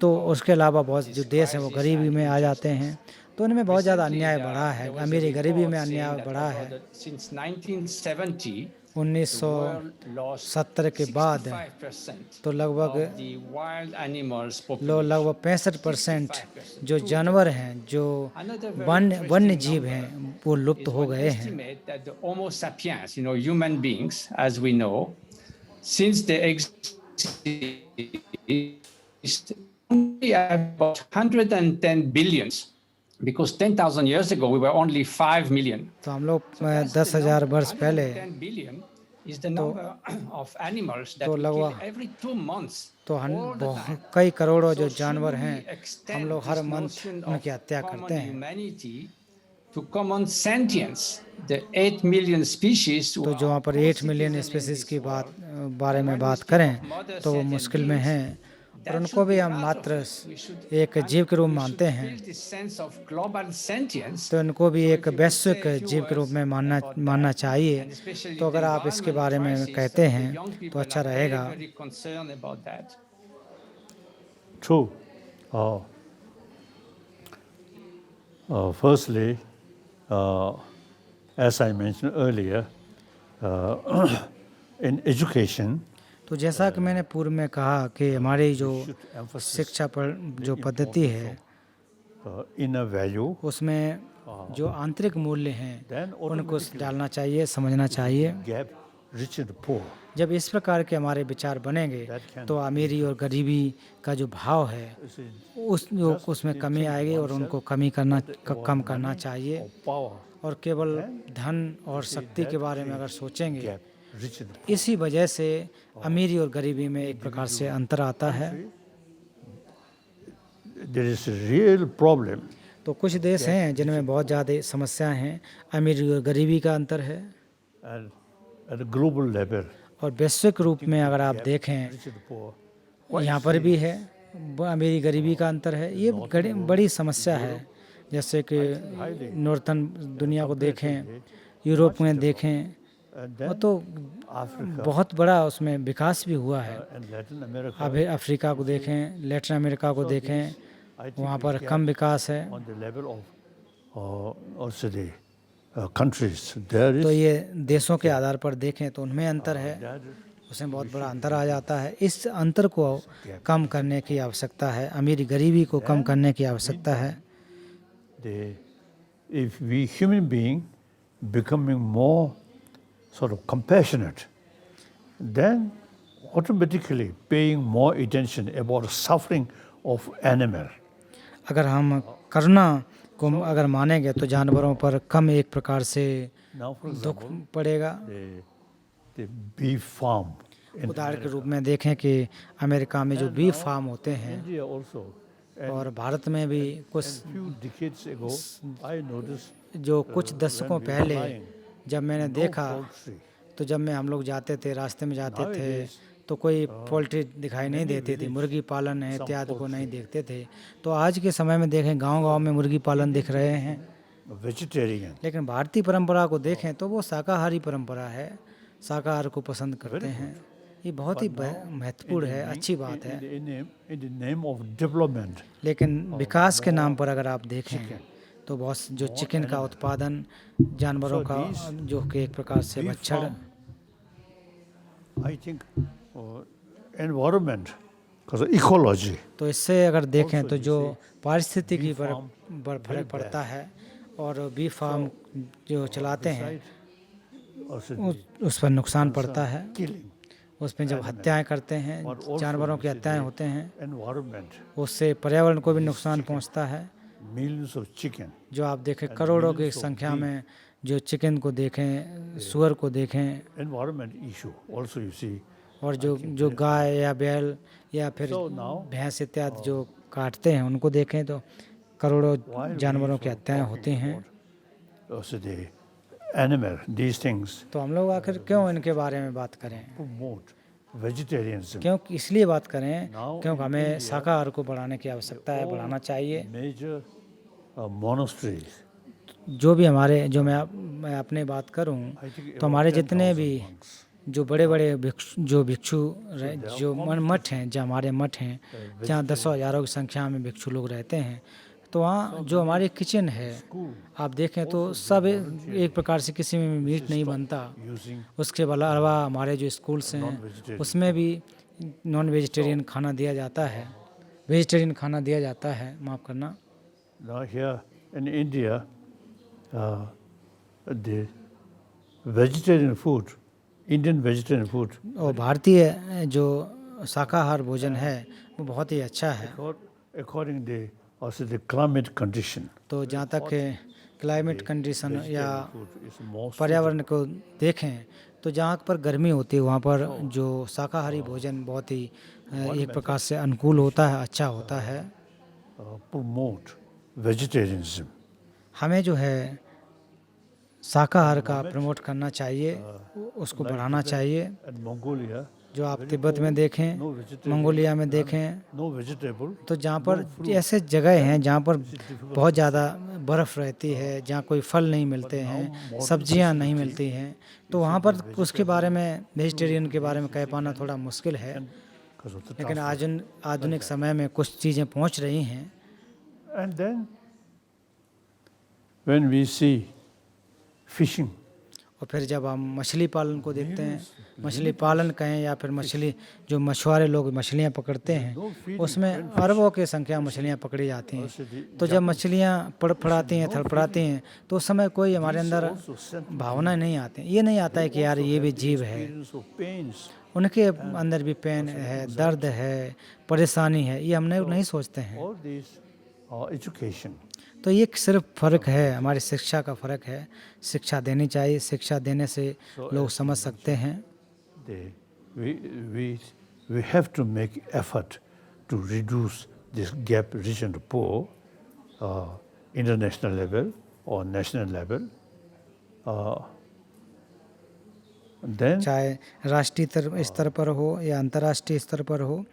तो उसके अलावा बहुत जो देश हैं वो गरीबी में आ जाते हैं। तो उनमें बहुत ज़्यादा अन्याय बढ़ा है, अमीरी गरीबी में अन्याय बढ़ा है। Since 1970, 1970 के बाद 65% तो लगभग of the wild animals population. लगभग 65% जो जानवर हैं, जो वन्य जीव हैं, वो लुप्त हो गए हैं। Estimate that the Homo sapiens, human beings, as we know, since they exist, only about 110 billions, because 10,000 years ago we were only 5 million. तो हम लोग 10,000 वर्ष पहले 10 billion is the number of animals that तो we kill लगभग- every 2 months. तो all the time. कई करोड़ों जो So जानवर should we हैं, extend हम लोग हर this मंथ notion of उनकी हत्या common करते हैं। humanity to common sentience, the 8 million species who तो जो वहाँ पर are 8 million co-citizens in species this की world, बारे में when we बात speak करें of mother तो वो sentient मुश्किल में beings, हैं, और that उनको should भी be हम part of मात्र it. We should- एक जीव के रूप में we मानते should हैं। feel this sense of global sentience. तो इनको भी एक वैश्विक जीव के रूप में मानना चाहिए। And especially तो अगर the आप इसके environment बारे में crisis, कहते the हैं young तो people अच्छा are very, रहेगा। very concerned about that. true. Firstly, as I mentioned earlier, in education, तो जैसा कि मैंने पूर्व में कहा कि हमारी जो शिक्षा पर जो पद्धति है, inner value, उसमें जो आंतरिक मूल्य हैं then उनको automatically डालना चाहिए, समझना चाहिए। gap rich and poor. जब इस प्रकार के हमारे विचार बनेंगे तो अमीरी और गरीबी का जो भाव है You see, उसमें कमी आएगी और उनको कम करना चाहिए or power, और केवल धन और शक्ति के बारे में अगर सोचेंगे gap, rich and poor. इसी वजह से अमीरी और गरीबी में एक प्रकार से अंतर आता है। There is a real problem तो कुछ देश हैं जिनमें बहुत ज़्यादा समस्याएं हैं, अमीरी और गरीबी का अंतर है। at a global level. और वैश्विक रूप में अगर आप देखें Rich and poor. यहाँ पर भी है, अमीरी गरीबी का अंतर है। ये बड़ी समस्या है। जैसे कि नॉर्थन दुनिया को देखें, यूरोप में देखें, And वो then तो Africa बहुत बड़ा उसमें विकास भी हुआ है। and Latin America अभी अफ्रीका को देखें, लैटिन अमेरिका को देखें, I think वहाँ we पर gap कम विकास है। on the level of also the countries. There is तो ये देशों के आधार पर देखें तो उनमें अंतर है, that उसमें बहुत बड़ा अंतर आ जाता है। इस अंतर को कम करने की आवश्यकता है, अमीरी गरीबी को कम करने की आवश्यकता है। if we human being becoming more sort of compassionate, then automatically paying more attention about suffering of animal. अगर हम करुणा को अगर मानेंगे तो जानवरों पर कम एक प्रकार से Now, for दुख example, पड़ेगा। the beef farm in उदाहरण के रूप में देखें कि अमेरिका में जो बीफ फार्म होते हैं India also. And और भारत में भी कुछ few decades ago, I noticed जो कुछ दशकों पहले जब मैंने देखा poultry. तो जब मैं हम लोग जाते थे, रास्ते में जाते थे तो कोई पोल्ट्री दिखाई नहीं देती थी, मुर्गी पालन है इत्यादि को नहीं देखते थे। तो आज के समय में देखें गांव-गांव में मुर्गी पालन दिख रहे हैं। Vegetarian. लेकिन भारतीय परंपरा को देखें तो वो शाकाहारी परंपरा है, शाकाहार को पसंद करते हैं। ये बहुत ही महत्वपूर्ण है, अच्छी बात है। In the name of development, लेकिन विकास के नाम पर अगर आप देखें तो बहुत जो चिकन का उत्पादन, जानवरों का जो कि एक प्रकार से beef बछड़, farm, I think environment, because ecology, तो इससे अगर देखें तो जो पारिस्थितिकी पर फर्क पड़ता है और बी फार्म जो चलाते हैं also उस पर नुकसान पड़ता है। killing, उसमें जब हत्याएं करते हैं, जानवरों की हत्याएं होते हैं, environment, उससे पर्यावरण को भी नुकसान पहुंचता है। millions of chicken. जो आप देखें करोड़ों की संख्या में जो चिकन को देखें, सुअर को देखें, Environment issue also you see. और जो गाय या बैल या फिर So now, भैंस इत्यादि जो काटते हैं उनको देखें तो करोड़ों जानवरों की हत्याएं होती हैं। Also the animal, these things तो हम लोग आखिर क्यों इनके बारे में बात करें? promote vegetarianism. क्यों इसलिए बात करें Now क्योंकि in हमें India, शाकाहार को बढ़ाने की आवश्यकता है, बढ़ाना चाहिए। Major monasteries. जो भी हमारे जो मैं अपने बात करूं I think तो हमारे जितने भी जो बड़े बड़े भिक्षु जो मठ हैं, जो हमारे मठ हैं जहाँ दसों हजारों की संख्या में भिक्षु लोग रहते हैं, तो वहाँ जो हमारी किचन है आप देखें तो सब एक प्रकार से किसी में मीट नहीं बनता। using उसके अलावा हमारे जो स्कूल्स हैं उसमें भी नॉन वेजिटेरियन खाना दिया जाता है, वेजिटेरियन खाना दिया जाता है, माफ़ करना। now here in India, the vegetarian food, Indian vegetarian food, और भारतीय जो शाकाहार भोजन है वो बहुत ही अच्छा है। according the also the climate condition, तो जहाँ तक क्लाइमेट कंडीशन या food is more पर्यावरण को देखें तो जहाँ पर गर्मी होती है वहाँ पर जो शाकाहारी भोजन बहुत ही एक प्रकार से अनुकूल होता है, अच्छा होता है। promote vegetarianism. हमें जो है शाकाहार का प्रमोट करना चाहिए, उसको बढ़ाना चाहिए। And Mongolia, जो आप तिब्बत में देखें, मंगोलिया में देखें, no vegetable, तो जहाँ पर ऐसे जगह हैं जहाँ पर बहुत ज़्यादा बर्फ़ रहती है, जहाँ कोई फल नहीं मिलते हैं, सब्जियाँ नहीं मिलती हैं, तो वहाँ पर उसके बारे में वेजिटेरियन के बारे में कह पाना थोड़ा मुश्किल है। because of the लेकिन आधुनिक समय में कुछ चीज़ें पहुँच रही हैं। And then when we see fishing, और और फिर जब हम मछली पालन को देखते हैं, मछली पालन कहें या फिर मछली जो मछुआरे लोग मछलियाँ पकड़ते हैं, उसमें अरबों की संख्या मछलियाँ पकड़ी जाती हैं। तो जब मछलियाँ फड़फड़ाती हैं, थड़फड़ाती हैं, तो उस समय कोई हमारे अंदर भावना नहीं आती, ये नहीं आता है कि यार ये भी जीव है। उनके अंदर भी पेन है, दर्द है, परेशानी है, ये हमने नहीं सोचते हैं। All these education. तो ये सिर्फ फ़र्क है, हमारी शिक्षा का फ़र्क है। शिक्षा देनी चाहिए, शिक्षा देने से लोग समझ सकते हैं। We have to make effort to reduce this gap rich and poor, international level or national level. Then चाहे राष्ट्रीय स्तर पर हो या अंतर्राष्ट्रीय स्तर पर हो,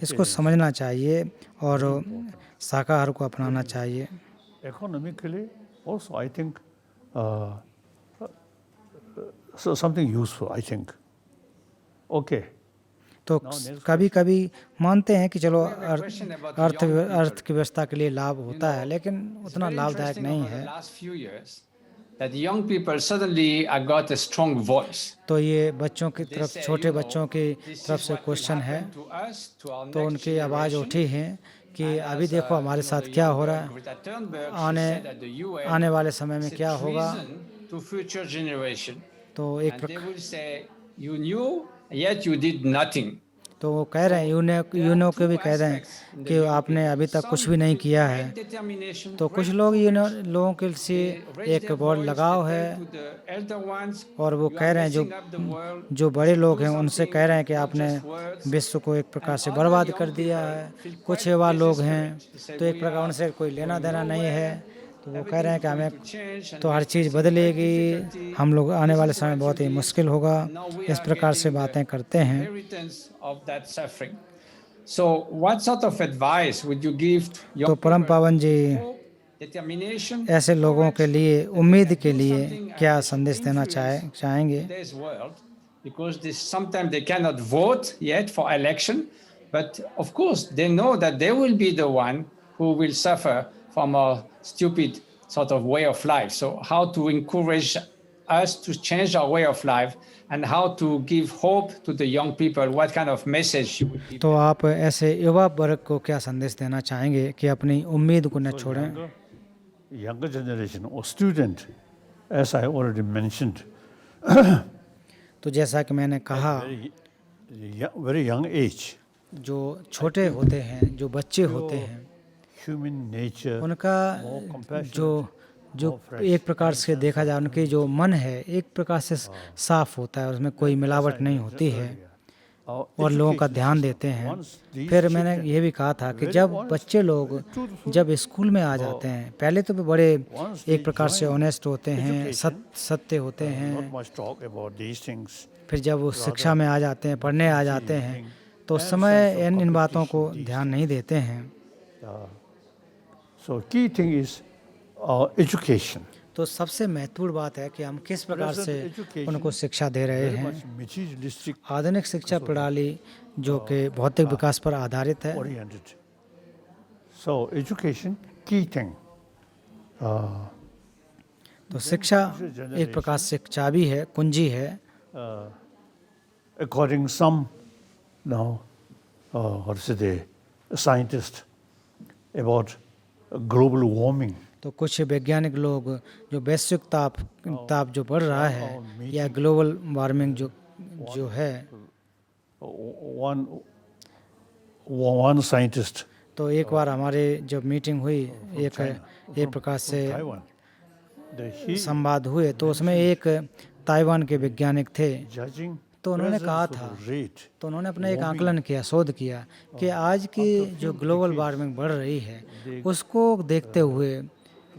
इसको समझना चाहिए और शाकाहार को अपनाना चाहिए। economically also I think so something useful I think. Okay. तो कभी कभी मानते हैं कि चलो अर्थ की व्यवस्था के लिए लाभ होता है, लेकिन उतना लाभदायक नहीं है। That young people suddenly got a strong voice. तो ये बच्चों की तरफ, छोटे बच्चों की तरफ से क्वेश्चन है, तो उनकी आवाज़ उठी है कि अभी देखो हमारे साथ क्या हो रहा है, आने वाले समय में क्या होगा। तो एक You knew, yet you did nothing. तो वो कह रहे हैं, यूनो के भी कह रहे हैं कि आपने अभी तक कुछ भी नहीं किया है। तो कुछ लोग लोगों के लिए एक बहुत लगाव है, और वो कह रहे हैं जो बड़े लोग हैं उनसे कह रहे हैं कि आपने विश्व को एक प्रकार से बर्बाद कर दिया है। कुछ युवा लोग हैं तो एक प्रकार उनसे कोई लेना देना नहीं है, तो वो कह रहे हैं कि हमें तो हर चीज़ बदलेगी, हम लोग आने वाले समय बहुत ही मुश्किल होगा। इस प्रकार से बातें करते हैं। तो परम पावन जी ऐसे लोगों के लिए, उम्मीद के लिए क्या संदेश देना चाहेंगे? Because sometimes they cannot vote yet for election, but of course they know that they will be the one who will suffer from a stupid sort of way of life. So how to encourage us to change our way of life and how to give hope to the young people, what kind of message you would give? तो आप ऐसे युवा वर्ग को क्या संदेश देना चाहेंगे कि अपनी उम्मीद को न छोड़ें? Younger generation or student, as I already mentioned, तो जैसा कि मैंने कहा, very young age, जो छोटे होते हैं, जो बच्चे होते हैं, human nature, उनका जो एक प्रकार से देखा जाए, उनकी जो मन है एक प्रकार से साफ होता है, उसमें कोई मिलावट नहीं होती है, और लोगों का ध्यान देते हैं। फिर मैंने ये भी कहा था कि जब बच्चे लोग जब स्कूल में आ जाते हैं, पहले तो बड़े एक प्रकार से ऑनेस्ट होते हैं, सत्य होते हैं, फिर जब वो शिक्षा में आ जाते हैं, पढ़ने आ जाते हैं, तो उस समय इन बातों को ध्यान नहीं देते हैं। So key thing is education. तो सबसे महत्वपूर्ण बात है कि हम किस प्रकार से उनको शिक्षा दे रहे हैं। आधुनिक शिक्षा प्रणाली जो कि भौतिक विकास पर आधारित है। So education key thing. तो शिक्षा एक प्रकार से चाबी है, कुंजी है। According some now what is the scientist about global warming. तो कुछ वैज्ञानिक लोग जो वैश्विक ताप जो बढ़ रहा है या ग्लोबल वार्मिंग जो है, one scientist, तो एक बार हमारे जब मीटिंग हुई, एक प्रकार से संवाद हुए, तो उसमें एक ताइवान के वैज्ञानिक थे, तो उन्होंने कहा था, तो उन्होंने अपना एक आकलन किया, शोध किया कि आज की जो ग्लोबल वार्मिंग बढ़ रही है उसको देखते हुए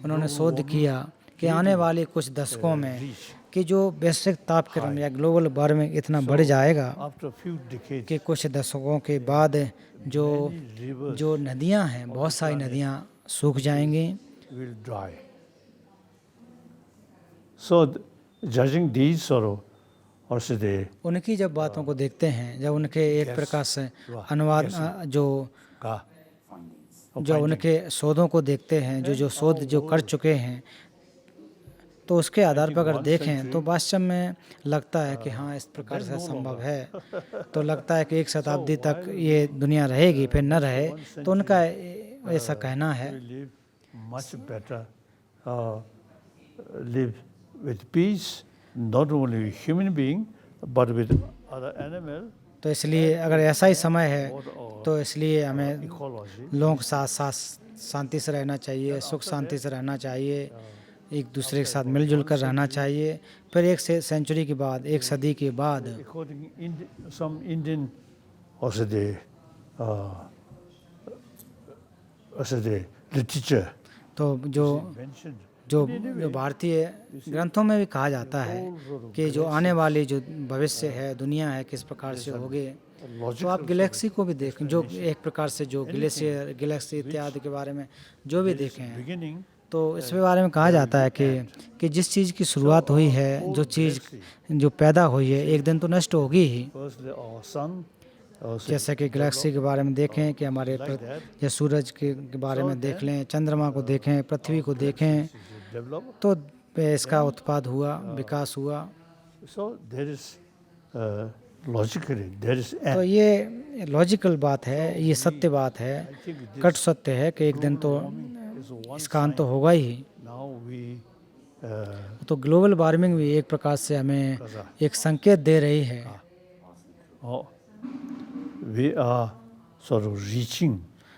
उन्होंने शोध किया कि आने वाले कुछ दशकों में कि जो वैश्विक तापक्रम या ग्लोबल वार्मिंग इतना बढ़ जाएगा कि कुछ दशकों के बाद जो नदियां हैं, बहुत सारी नदियां सूख जाएंगी। So judging these sort of उनकी जब बातों को देखते हैं, जब उनके एक प्रकार से अनुवाद जो उनके शोधों को देखते हैं, जो शोध जो कर चुके हैं, तो उसके आधार पर अगर देखें तो वास्तव में लगता है कि हाँ इस प्रकार से संभव है। तो लगता है कि एक शताब्दी तक ये दुनिया रहेगी फिर न रहे, तो उनका ऐसा कहना है। We live much better, live with peace, not only with human being, but with other animal, तो इसलिए अगर ऐसा ही समय है तो इसलिए हमें ecology. लोगों के साथ साथ शांति से रहना चाहिए, सुख शांति से रहना चाहिए, एक दूसरे के साथ मिलजुल कर रहना चाहिए। फिर एक सेंचुरी के बाद, एक सदी के बाद According some Indian, also the literature तो जो mentioned. जो भारतीय ग्रंथों में भी कहा जाता है कि जो आने वाली जो भविष्य है, दुनिया है, किस प्रकार से होगी। तो आप गैलेक्सी को भी देखें, जो एक प्रकार से जो ग्लेशियर, गैलेक्सी इत्यादि के बारे में जो भी देखें, Beginning, तो इसके बारे में कहा जाता है कि जिस चीज़ की शुरुआत हुई है, जो चीज़ जो पैदा हुई है, एक दिन तो नष्ट होगी ही। firstly our sun, जैसे कि गैलेक्सी के बारे में देखें कि हमारे या सूरज के बारे में देख लें, चंद्रमा को देखें, पृथ्वी को देखें, develop. तो इसका उत्पाद हुआ, विकास हुआ। So there is logically there is तो ये लॉजिकल बात है, ये सत्य बात है, कट सत्य है कि एक दिन तो इसका अंत तो होगा ही। now we तो ग्लोबल वार्मिंग भी एक प्रकार से हमें एक संकेत दे रही है। oh, we are sort of reaching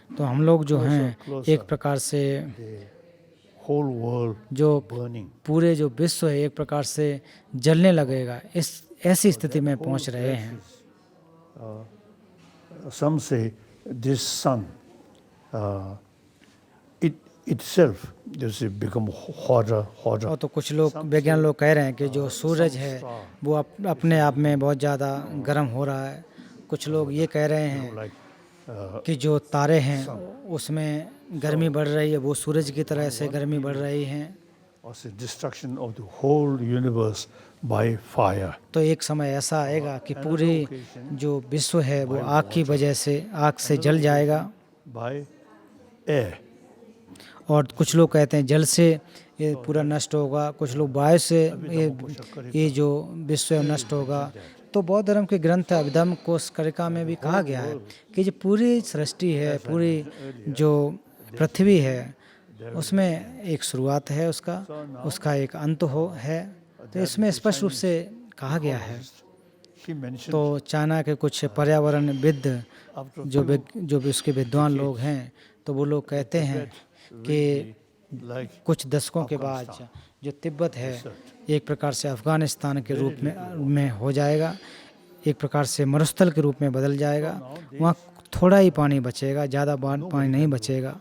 तो हम लोग जो हैं एक प्रकार से the whole world जो burning. पूरे जो विश्व है एक प्रकार से जलने लगेगा, इस ऐसी स्थिति में पहुंच रहे हैं। Some say this sun it itself does it become hotter. और तो कुछ लोग वैज्ञानिक लोग कह रहे हैं कि जो सूरज है वो अपने आप में बहुत ज़्यादा गर्म हो रहा है। कुछ लोग ये कह रहे हैं Like कि जो तारे हैं उसमें गर्मी बढ़ रही है, वो सूरज की तरह से गर्मी बढ़ रही है। also destruction of the whole universe by fire. तो एक समय ऐसा आएगा कि पूरी जो विश्व है वो आग की वजह से, आग से जल जाएगा। By air. और कुछ लोग कहते हैं जल से ये पूरा नष्ट होगा, कुछ लोग वायु से ये जो विश्व है नष्ट होगा। तो बौद्ध धर्म के ग्रंथ अभिधम्म कोश कारिका में भी कहा गया है कि जो पूरी सृष्टि है, पूरी जो पृथ्वी है, उसमें एक शुरुआत है उसका एक अंत है। तो इसमें स्पष्ट रूप से कहा गया है। He mentioned तो चाइना के कुछ पर्यावरणविद जो भी उसके विद्वान लोग हैं, तो वो लोग कहते हैं कि like कुछ दशकों के बाद जो तिब्बत है एक प्रकार से अफगानिस्तान के रूप में हो जाएगा, एक प्रकार से मरुस्थल के रूप में बदल जाएगा। वहाँ थोड़ा ही पानी बचेगा, ज़्यादा पानी नहीं बचेगा।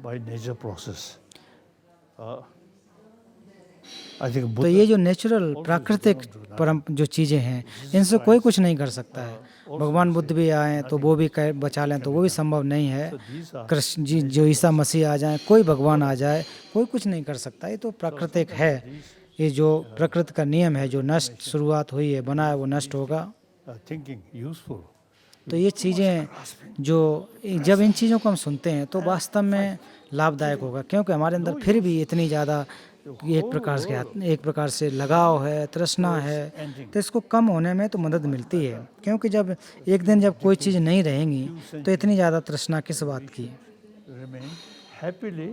by nature process. I think तो Buddha ये जो नेचुरल प्राकृतिक जो चीज़ें हैं इनसे कोई कुछ नहीं कर सकता है। भगवान बुद्ध भी आए तो वो भी बचा लें तो वो भी संभव नहीं है। कृष्ण जी जो ईसा मसीह आ जाए, कोई भगवान आ जाए, कोई कुछ नहीं कर सकता। ये तो प्राकृतिक है, ये जो प्रकृति का नियम है, जो नष्ट शुरुआत हुई है, बना है, वो नष्ट होगा। thinking useful. तो ये चीज़ें जो जब इन चीज़ों को हम सुनते हैं तो वास्तव में लाभदायक होगा, क्योंकि हमारे अंदर फिर भी इतनी ज़्यादा एक प्रकार से लगाव है, तृष्णा है, तो इसको कम होने में तो मदद मिलती है। क्योंकि जब एक दिन जब कोई चीज़ नहीं रहेंगी तो इतनी ज़्यादा तृष्णा किस बात की। Remain happily.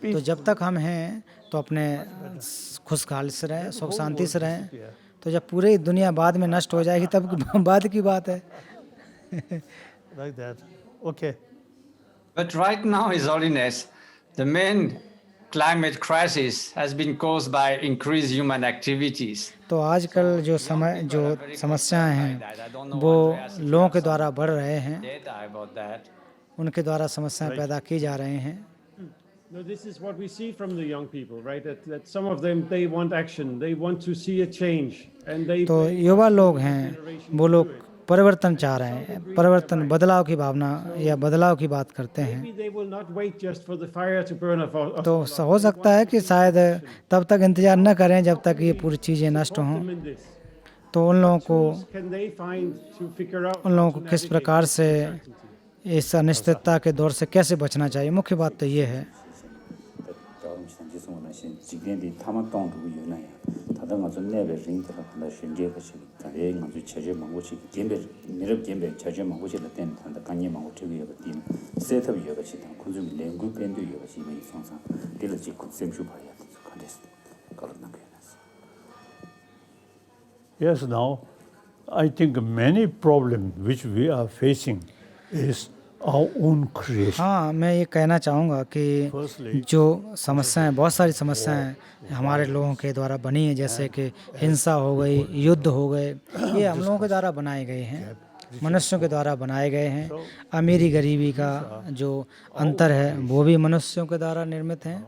तो जब तक हम हैं तो अपने खुशहाली से रहें, सुख शांति से रहें। तो जब पूरी दुनिया बाद में नष्ट हो जाएगी तब बाद की बात है। Like that. Okay. But right now, His Holiness, the main climate crisis has been caused by increased human activities. तो आजकल जो समस्याएं हैं वो लोगों के द्वारा बढ़ रहे हैं, Data about that. उनके द्वारा समस्याएं पैदा की जा रहे हैं। No, this is what we see from the young people, right? That some of them, they want action, they want to see a change, and they. तो युवा लोग हैं, वो लोग परिवर्तन चाह रहे हैं, परिवर्तन, बदलाव की भावना या बदलाव की बात करते हैं। Maybe they will not wait just for the fire to burn off. तो हो सकता है कि शायद तब तक इंतजार न करें जब तक ये पूरी चीज़ें नष्ट हों। in this. तो उन लोगों को Can they find to figure out? उन लोगों को किस प्रकार से इस अनिश्चितता के दौर से कैसे बचना चाहिए, मुख्य बात तो ये है। 소나 신 지된디 타마동 두 유나야 다다가 좀 내베 링들아 한다 신제가 시 다에 가지고 체제 망고치 gembe 미럽 gembe 체제 망고치를 땐 한다 간이 망고 되게 버딘 세트업 여가 시다 군중 랭구 밴드 여가 시비 상상 딜지 컨셉슈 봐야 돼 컨테스트 그런 거 Yes, now I think many problems which we are facing is our own creation. हाँ, मैं ये कहना चाहूँगा कि Firstly, जो समस्याएं, बहुत सारी समस्याएं हमारे लोगों के द्वारा बनी है, जैसे कि हिंसा हो गई, युद्ध हो गए, ये हम लोगों के द्वारा बनाए गए हैं, मनुष्यों के द्वारा बनाए गए हैं। अमीरी गरीबी का जो अंतर है वो भी मनुष्यों के द्वारा निर्मित हैं।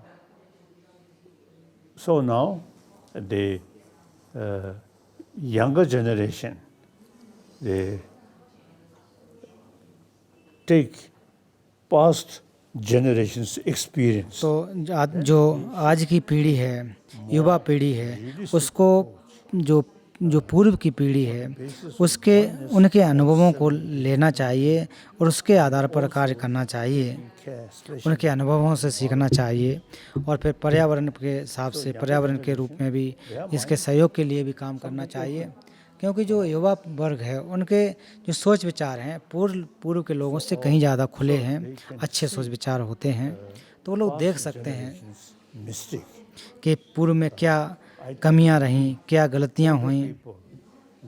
So now the younger generation, they take past generations experience. तो जो आज की पीढ़ी है, युवा पीढ़ी है, उसको जो पूर्व की पीढ़ी है उसके उनके अनुभवों को लेना चाहिए और उसके आधार पर कार्य करना चाहिए, उनके अनुभवों से सीखना चाहिए और फिर पर्यावरण के हिसाब से, पर्यावरण के रूप में भी इसके सहयोग के लिए भी काम करना चाहिए। क्योंकि जो युवा वर्ग है उनके जो सोच विचार हैं पूर्व के लोगों से कहीं ज़्यादा खुले हैं, अच्छे सोच विचार होते हैं, तो वो लोग देख सकते हैं कि पूर्व में क्या कमियां रहीं, क्या गलतियां हुई।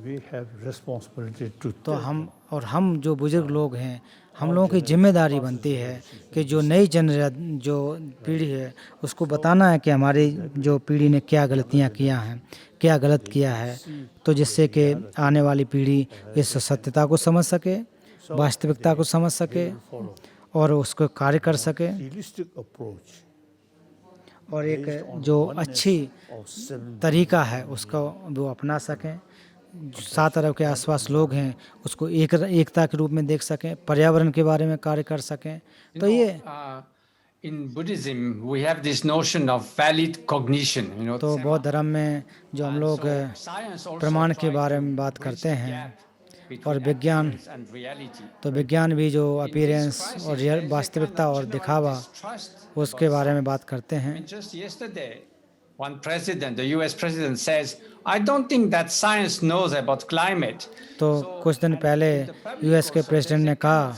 We have responsibility to तो हम जो बुजुर्ग लोग हैं, हम लोगों की जिम्मेदारी बनती है कि जो नई जो पीढ़ी है उसको बताना है कि हमारी जो पीढ़ी ने क्या गलतियां किया हैं, क्या गलत किया है, तो जिससे कि आने वाली पीढ़ी इस सत्यता को समझ सके, वास्तविकता को समझ सके और उसको कार्य कर सके realistic approach. और एक जो अच्छी तरीका है उसको वो अपना सकें। सात अरब के आसपास लोग हैं उसको एकता के रूप में देख सकें, पर्यावरण के बारे में कार्य कर सकें। तो ये in Buddhism we have this notion of valid cognition, तो बौद्ध धर्म में जो हम लोग प्रमाण के बारे में बात करते हैं और विज्ञान, तो विज्ञान भी जो अपीयरेंस और वास्तविकता और दिखावा उसके बारे में बात करते हैं। Just yesterday, one president, the US president says, I don't think that science knows about climate. तो कुछ दिन पहले यूएस के प्रेसिडेंट ने कहा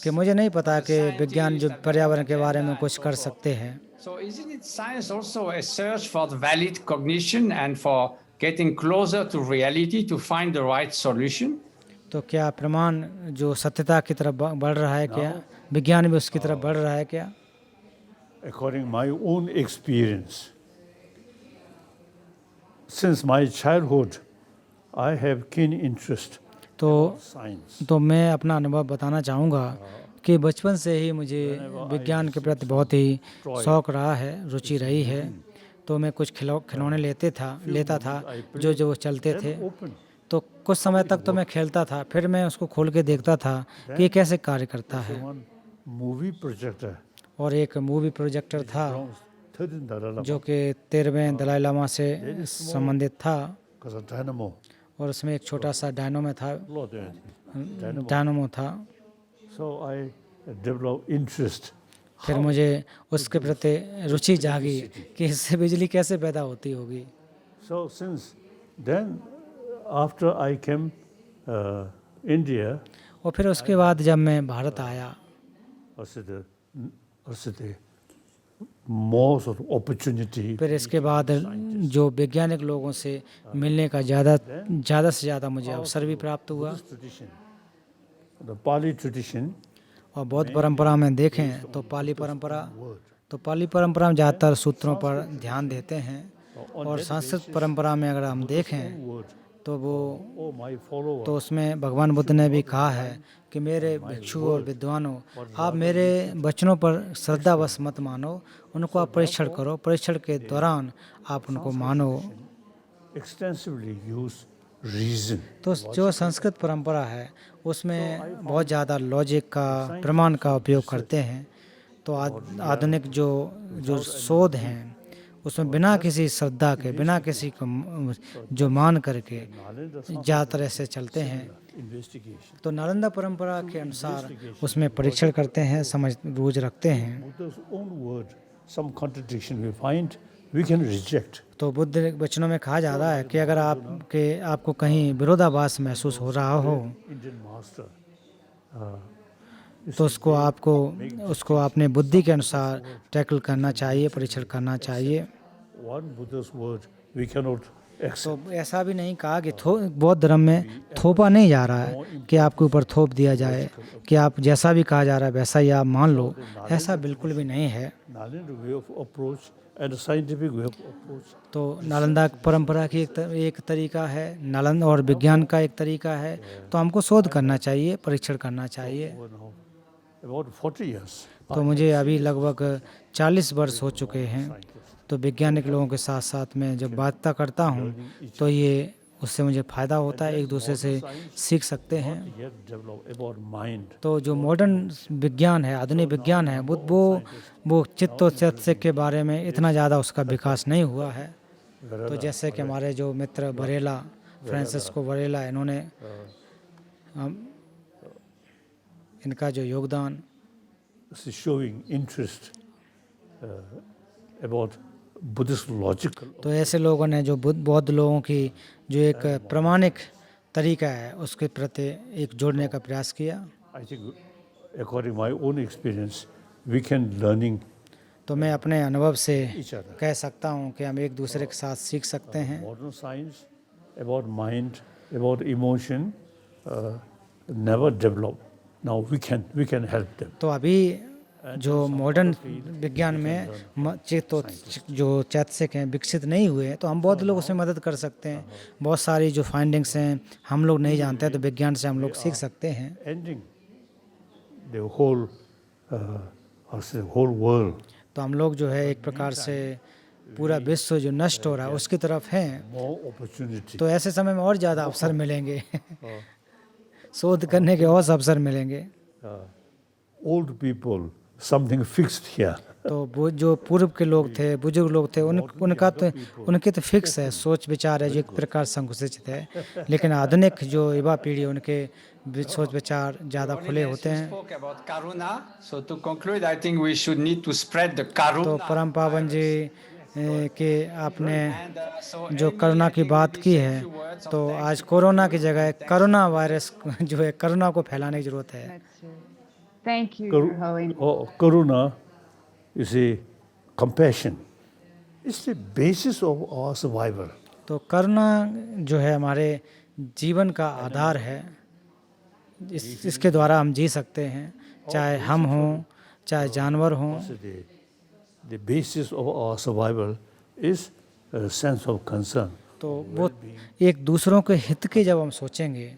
कि मुझे नहीं पता कि विज्ञान जो पर्यावरण के बारे में कुछ कर सकते हैं। So isn't it science also a search for the valid cognition and for getting closer to reality to find the right solution? तो क्या प्रमाण जो सत्यता की तरफ बढ़ रहा है क्या? विज्ञान भी उसकी तरफ बढ़ रहा है क्या? According to my own experience, since my childhood, I have keen interest in science. तो मैं अपना अनुभव बताना चाहूँगा कि बचपन से ही मुझे विज्ञान के प्रति बहुत ही शौक़ रहा है, रुचि रही है। तो मैं कुछ खिलौने लेता था जो चलते थे, तो कुछ समय तक तो मैं खेलता था, फिर मैं उसको खोल के देखता था कि ये कैसे कार्य करता है। Movie projector और एक मूवी प्रोजेक्टर था जो कि 13वें दलाई लामा से संबंधित था और उसमें एक छोटा सा डायनामो था। So I developed interest. फिर मुझे उसके प्रति रुचि जागी कि इससे बिजली कैसे पैदा होती होगी। So since then, after I came India, और फिर उसके बाद जब मैं भारत आया more sort of opportunity. फिर इसके बाद जो वैज्ञानिक लोगों से मिलने का ज़्यादा से ज़्यादा मुझे अवसर भी प्राप्त हुआ। The Pali tradition, और बौद्ध परंपरा में देखें तो पाली परंपरा में ज़्यादातर सूत्रों पर ध्यान देते हैं और संस्कृत परंपरा में अगर हम देखें तो तो उसमें भगवान बुद्ध ने भी कहा है कि मेरे भिक्षु और विद्वानों, आप मेरे वचनों पर श्रद्धावश मत मानो, उनको आप परीक्षण करो, परीक्षण के दौरान आप उनको मानो। extensively use reason. तो जो संस्कृत परंपरा है उसमें बहुत ज़्यादा लॉजिक का, प्रमाण का उपयोग करते हैं। तो आधुनिक जो शोध हैं उसमें बिना किसी श्रद्धा के, बिना किसी को जो मान करके ज़्यादातर ऐसे चलते हैं। तो नालंदा परंपरा के अनुसार उसमें परीक्षण करते हैं, समझ बूझ रखते हैं। Buddha's own word some contradiction we find, we can reject. तो बुद्ध वचनों में कहा जा रहा है कि अगर आपको कहीं विरोधाभास महसूस हो रहा हो Indian master, तो उसको अपने बुद्धि के अनुसार टैकल करना चाहिए, परीक्षण करना चाहिए। one Buddha's word we cannot accept. तो ऐसा भी नहीं कहा कि बौद्ध धर्म में थोपा नहीं जा रहा है कि आपके ऊपर थोप दिया जाए कि आप जैसा भी कहा जा रहा है वैसा ही आप मान लो, ऐसा बिल्कुल भी नहीं है। Nalanda way of approach and the scientific way of approach. तो नालंदा परंपरा की एक तरीका है, नालंदा और विज्ञान का एक तरीका है। तो हमको शोध करना चाहिए, परीक्षण करना चाहिए। Now, about 40 years, तो मुझे अभी लगभग 40 वर्ष हो चुके हैं। तो वैज्ञानिक लोगों के साथ साथ में जब बातें करता हूँ तो ये उससे मुझे फ़ायदा होता है, एक दूसरे से सीख सकते हैं। yet develop about mind. तो जो मॉडर्न विज्ञान है, आधुनिक विज्ञान है, वो चित्त और चैतसिक के बारे में इतना ज़्यादा उसका विकास नहीं हुआ है। तो जैसे कि हमारे जो मित्र वरेला, फ्रांसिस्को वरेला, इन्होंने इनका जो योगदान This is showing interest about Buddhist logical. तो ऐसे लोगों ने जो बौद्ध लोगों की जो एक प्रामाणिक तरीका है उसके प्रति एक जोड़ने का प्रयास किया। I think, according to my own experience, we can learning तो मैं अपने अनुभव से each other. कह सकता हूँ कि हम एक दूसरे के साथ सीख सकते हैं। Modern science about mind, about emotion, never developed. Now we can help them. तो अभी जो मॉडर्न विज्ञान में चित्त और जो चैतसिक हैं विकसित नहीं हुए, तो हम बहुत लोग उसमें मदद कर सकते हैं। बहुत सारी जो फाइंडिंग्स हैं हम लोग नहीं जानते हैं, तो विज्ञान से हम लोग सीख सकते हैं। Ending the whole, whole world. तो हम लोग जो है एक प्रकार से पूरा विश्व जो नष्ट हो रहा है उसकी तरफ हैं। More opportunity. तो ऐसे समय में और ज़्यादा अवसर मिलेंगे, शोध करने के और अवसर मिलेंगे। Old people, something fixed here. तो वो जो पूर्व के लोग थे, बुजुर्ग लोग थे, उनके तो फिक्स है, सोच विचार है जो एक प्रकार संकुचित है। लेकिन आधुनिक जो युवा पीढ़ी उनके सोच विचार ज़्यादा खुले होते हैं। Spoke about karuna. So to conclude, I think we should need to spread the karuna. तो परम पावन जी के आपने And, जो करुणा की बात की है, तो आज कोरोना की जगह करुणा वायरस जो है, करुणा को फैलाने की जरूरत है। That's it. Thank you, Your Holiness. Karuna is a compassion. It's the basis of our survival. तो करुणा जो है हमारे जीवन का आधार है। इसके द्वारा हम जी सकते हैं, चाहे हम हों, चाहे जानवर हों। The basis of our survival is a sense of concern. तो वो एक दूसरों के हित के जब हम सोचेंगे,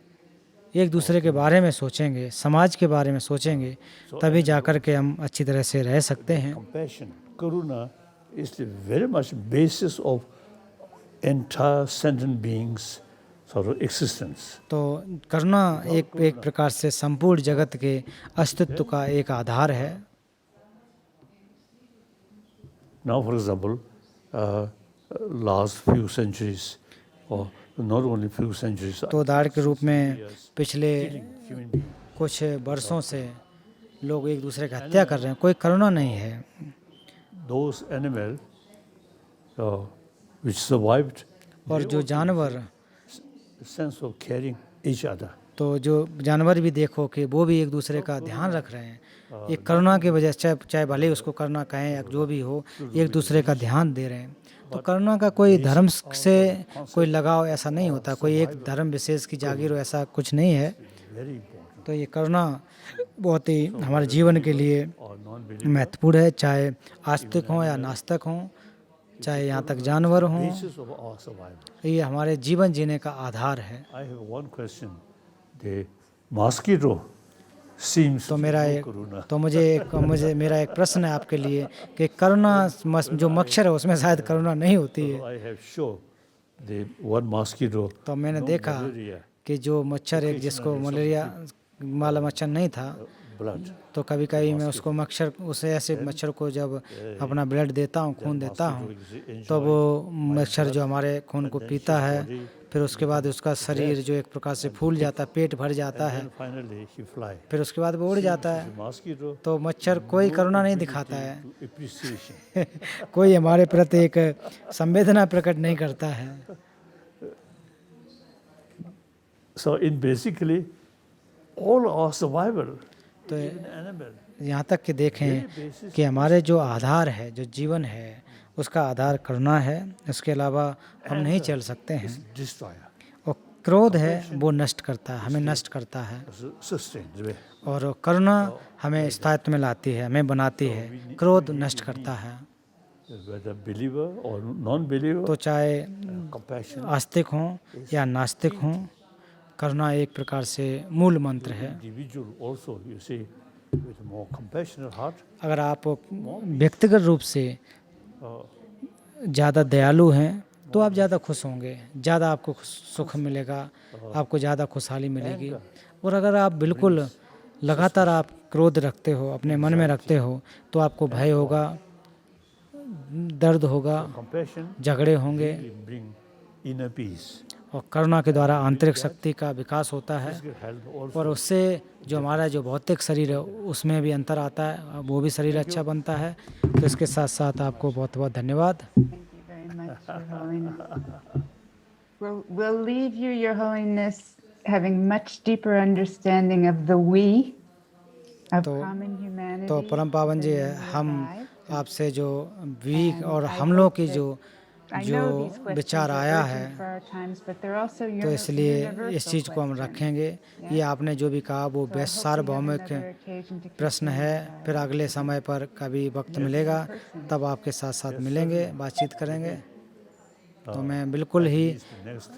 एक दूसरे के बारे में सोचेंगे, समाज के बारे में सोचेंगे, तभी जाकर के हम अच्छी तरह से रह सकते हैं। Compassion, karuna is the very much basis of entire sentient beings sort of existence. तो करुणा एक प्रकार से संपूर्ण जगत के अस्तित्व का एक आधार है। Now, for example, last few centuries, or not only few centuries, तो उदाहरण के रूप में पिछले कुछ वर्षों से लोग एक दूसरे की हत्या कर रहे हैं, कोई करुणा नहीं है। those animals which survived, और जो जानवर, sense of caring each other. तो जो जानवर भी देखो कि वो भी एक दूसरे का ध्यान रख रहे हैं, एक करुणा की वजह से, चाहे भले ही उसको करुणा कहें या जो भी हो, एक दूसरे का ध्यान दे रहे हैं। तो करुणा का कोई धर्म से कोई लगाव ऐसा नहीं होता, कोई एक धर्म विशेष की जागीर हो, ऐसा कुछ नहीं है। Very important. तो ये करुणा बहुत ही हमारे जीवन के लिए Or non-believers. महत्वपूर्ण है, चाहे आस्तिक हों या नास्तिक हों, चाहे यहाँ तक जानवर हों। Basis of our survival. ये हमारे जीवन जीने का आधार है। I have one question. The mosquito seems तो to मेरा know एक karuna. तो मेरा एक प्रश्न है आपके लिए कि करुणा जो मच्छर है उसमें शायद करुणा नहीं होती है। I have shown the one mosquito. तो मैंने no देखा malaria, कि जो मच्छर एक जिसको मलेरिया वाला मच्छर नहीं था, blood. तो कभी कभी मैं उसे ऐसे मच्छर को जब अपना ब्लड देता हूँ, खून देता हूँ, तो वो मच्छर जो हमारे खून को फिर उसके बाद उसका शरीर जो एक प्रकार से फूल जाता है, पेट भर जाता है, And finally, he fly. फिर उसके बाद वो उड़ जाता है। Mosquito. तो मच्छर कोई करुणा नहीं दिखाता है, To appreciation. कोई हमारे प्रति एक संवेदना प्रकट नहीं करता है। So in basically all our survival, तो even animal, यहाँ तक कि देखें कि हमारे जो आधार है, जो जीवन है, उसका आधार करुणा है, उसके अलावा हम नहीं चल सकते हैं। destroyer, और क्रोध है वो नष्ट करता है, हमें नष्ट करता है, sustains way. और करुणा हमें स्थायित्व में लाती है, हमें बनाती है। क्रोध नष्ट करता है। Whether believer or non-believer, तो चाहे compassion, आस्तिक हों या नास्तिक हों, करुणा एक प्रकार से मूल मंत्र है। individual also, you see, with a more compassionate heart, अगर आप व्यक्तिगत रूप से ज़्यादा दयालु हैं तो आप ज़्यादा खुश होंगे, ज़्यादा आपको सुख मिलेगा, आपको ज़्यादा खुशहाली मिलेगी। और अगर आप बिल्कुल लगातार आप क्रोध रखते हो, अपने मन में रखते हो, तो आपको भय होगा, दर्द होगा, compassion झगड़े होंगे। will bring inner peace. और करुणा के द्वारा आंतरिक शक्ति का विकास होता है, Physical health also. और उससे जो हमारा जो भौतिक शरीर है उसमें भी अंतर आता है, वो भी शरीर अच्छा बनता है। तो इसके साथ साथ आपको बहुत बहुत धन्यवाद। Thank you very much, Your Holiness. We'll leave you, Your Holiness, having much deeper understanding of the we, of तो- common humanity. तो परम पावन जी, than you हम arrived. आपसे जो वीक और हम लोग की जो I know जो these questions विचार are आया urgent है, for our times, but they're also तो इसलिए universal इस चीज़ को हम questions. रखेंगे। ये आपने जो भी कहा वो So I hope we have सार्वभौमिक another occasion to प्रश्न continue है। the फिर अगले समय पर कभी वक्त मिलेगा तब आपके साथ साथ मिलेंगे, बातचीत करेंगे। तो मैं बिल्कुल ही At least the next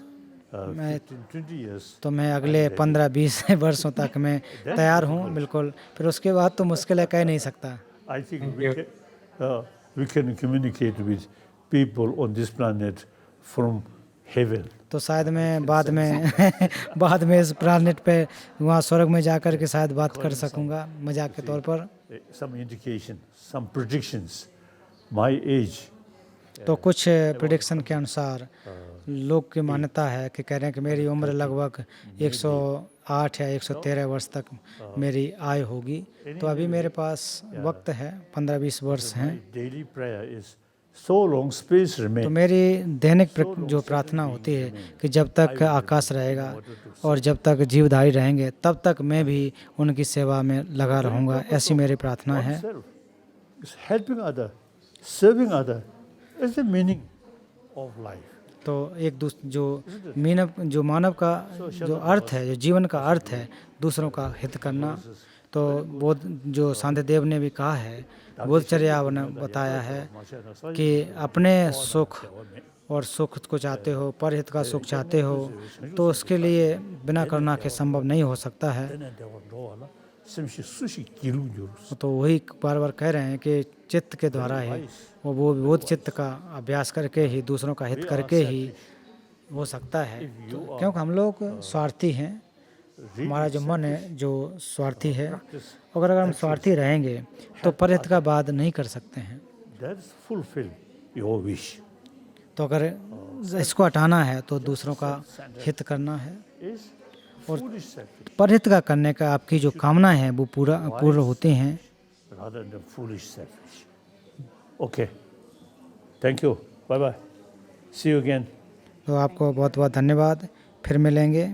मैं 15-20 years. तो मैं अगले 15-20 वर्षों तक मैं तैयार हूँ बिल्कुल। फिर उसके बाद तो मुश्किल है, कह नहीं सकता। I think we can communicate with people on this planet from heaven. तो शायद मैं बाद में बाद में इस प्लानेट पे वहाँ स्वर्ग में जाकर के शायद बात कर सकूँगा, मजाक के तौर पर। Some indication, some predictions. My age, तो कुछ प्रिडिक्शन के अनुसार लोग की मान्यता है कि कह रहे हैं कि मेरी उम्र लगभग 108 या 113 वर्ष तक मेरी आयु होगी। तो अभी मेरे पास वक्त है, 15-20 वर्ष हैं। my daily prayer is so long space तो remain. मेरी दैनिक जो प्रार्थना होती है कि जब तक आकाश रहेगा और जब तक जीवधारी रहेंगे तब तक मैं भी उनकी सेवा में लगा रहूँगा, ऐसी मेरी प्रार्थना है। Self is helping other, serving other. Is the meaning of life. तो एक जो मानव का जो अर्थ है, जो जीवन का अर्थ है, दूसरों का हित करना। तो जो सांध्यदेव ने भी कहा है, बोधचर्या ने बताया है कि अपने सुख और सुख को चाहते हो, परहित का सुख चाहते हो, तो उसके लिए बिना करुणा के संभव नहीं हो सकता है। तो वही बार बार कह रहे हैं कि चित्त के द्वारा ही वो बोध चित्त का अभ्यास करके ही, दूसरों का हित करके ही हो सकता है। तो क्योंकि हम लोग स्वार्थी हैं, हमारा जो मन है जो स्वार्थी है, अगर हम स्वार्थी रहेंगे तो परहित का बात नहीं कर सकते हैं। That's fulfill your wish. तो अगर इसको हटाना है तो दूसरों का हित करना है, Is foolish selfish परहित का करने का आपकी जो कामना है वो पूर्ण होती हैं। rather than foolish selfish. Okay. Thank you. Bye bye. See you again. तो आपको बहुत बहुत धन्यवाद, फिर मिलेंगे।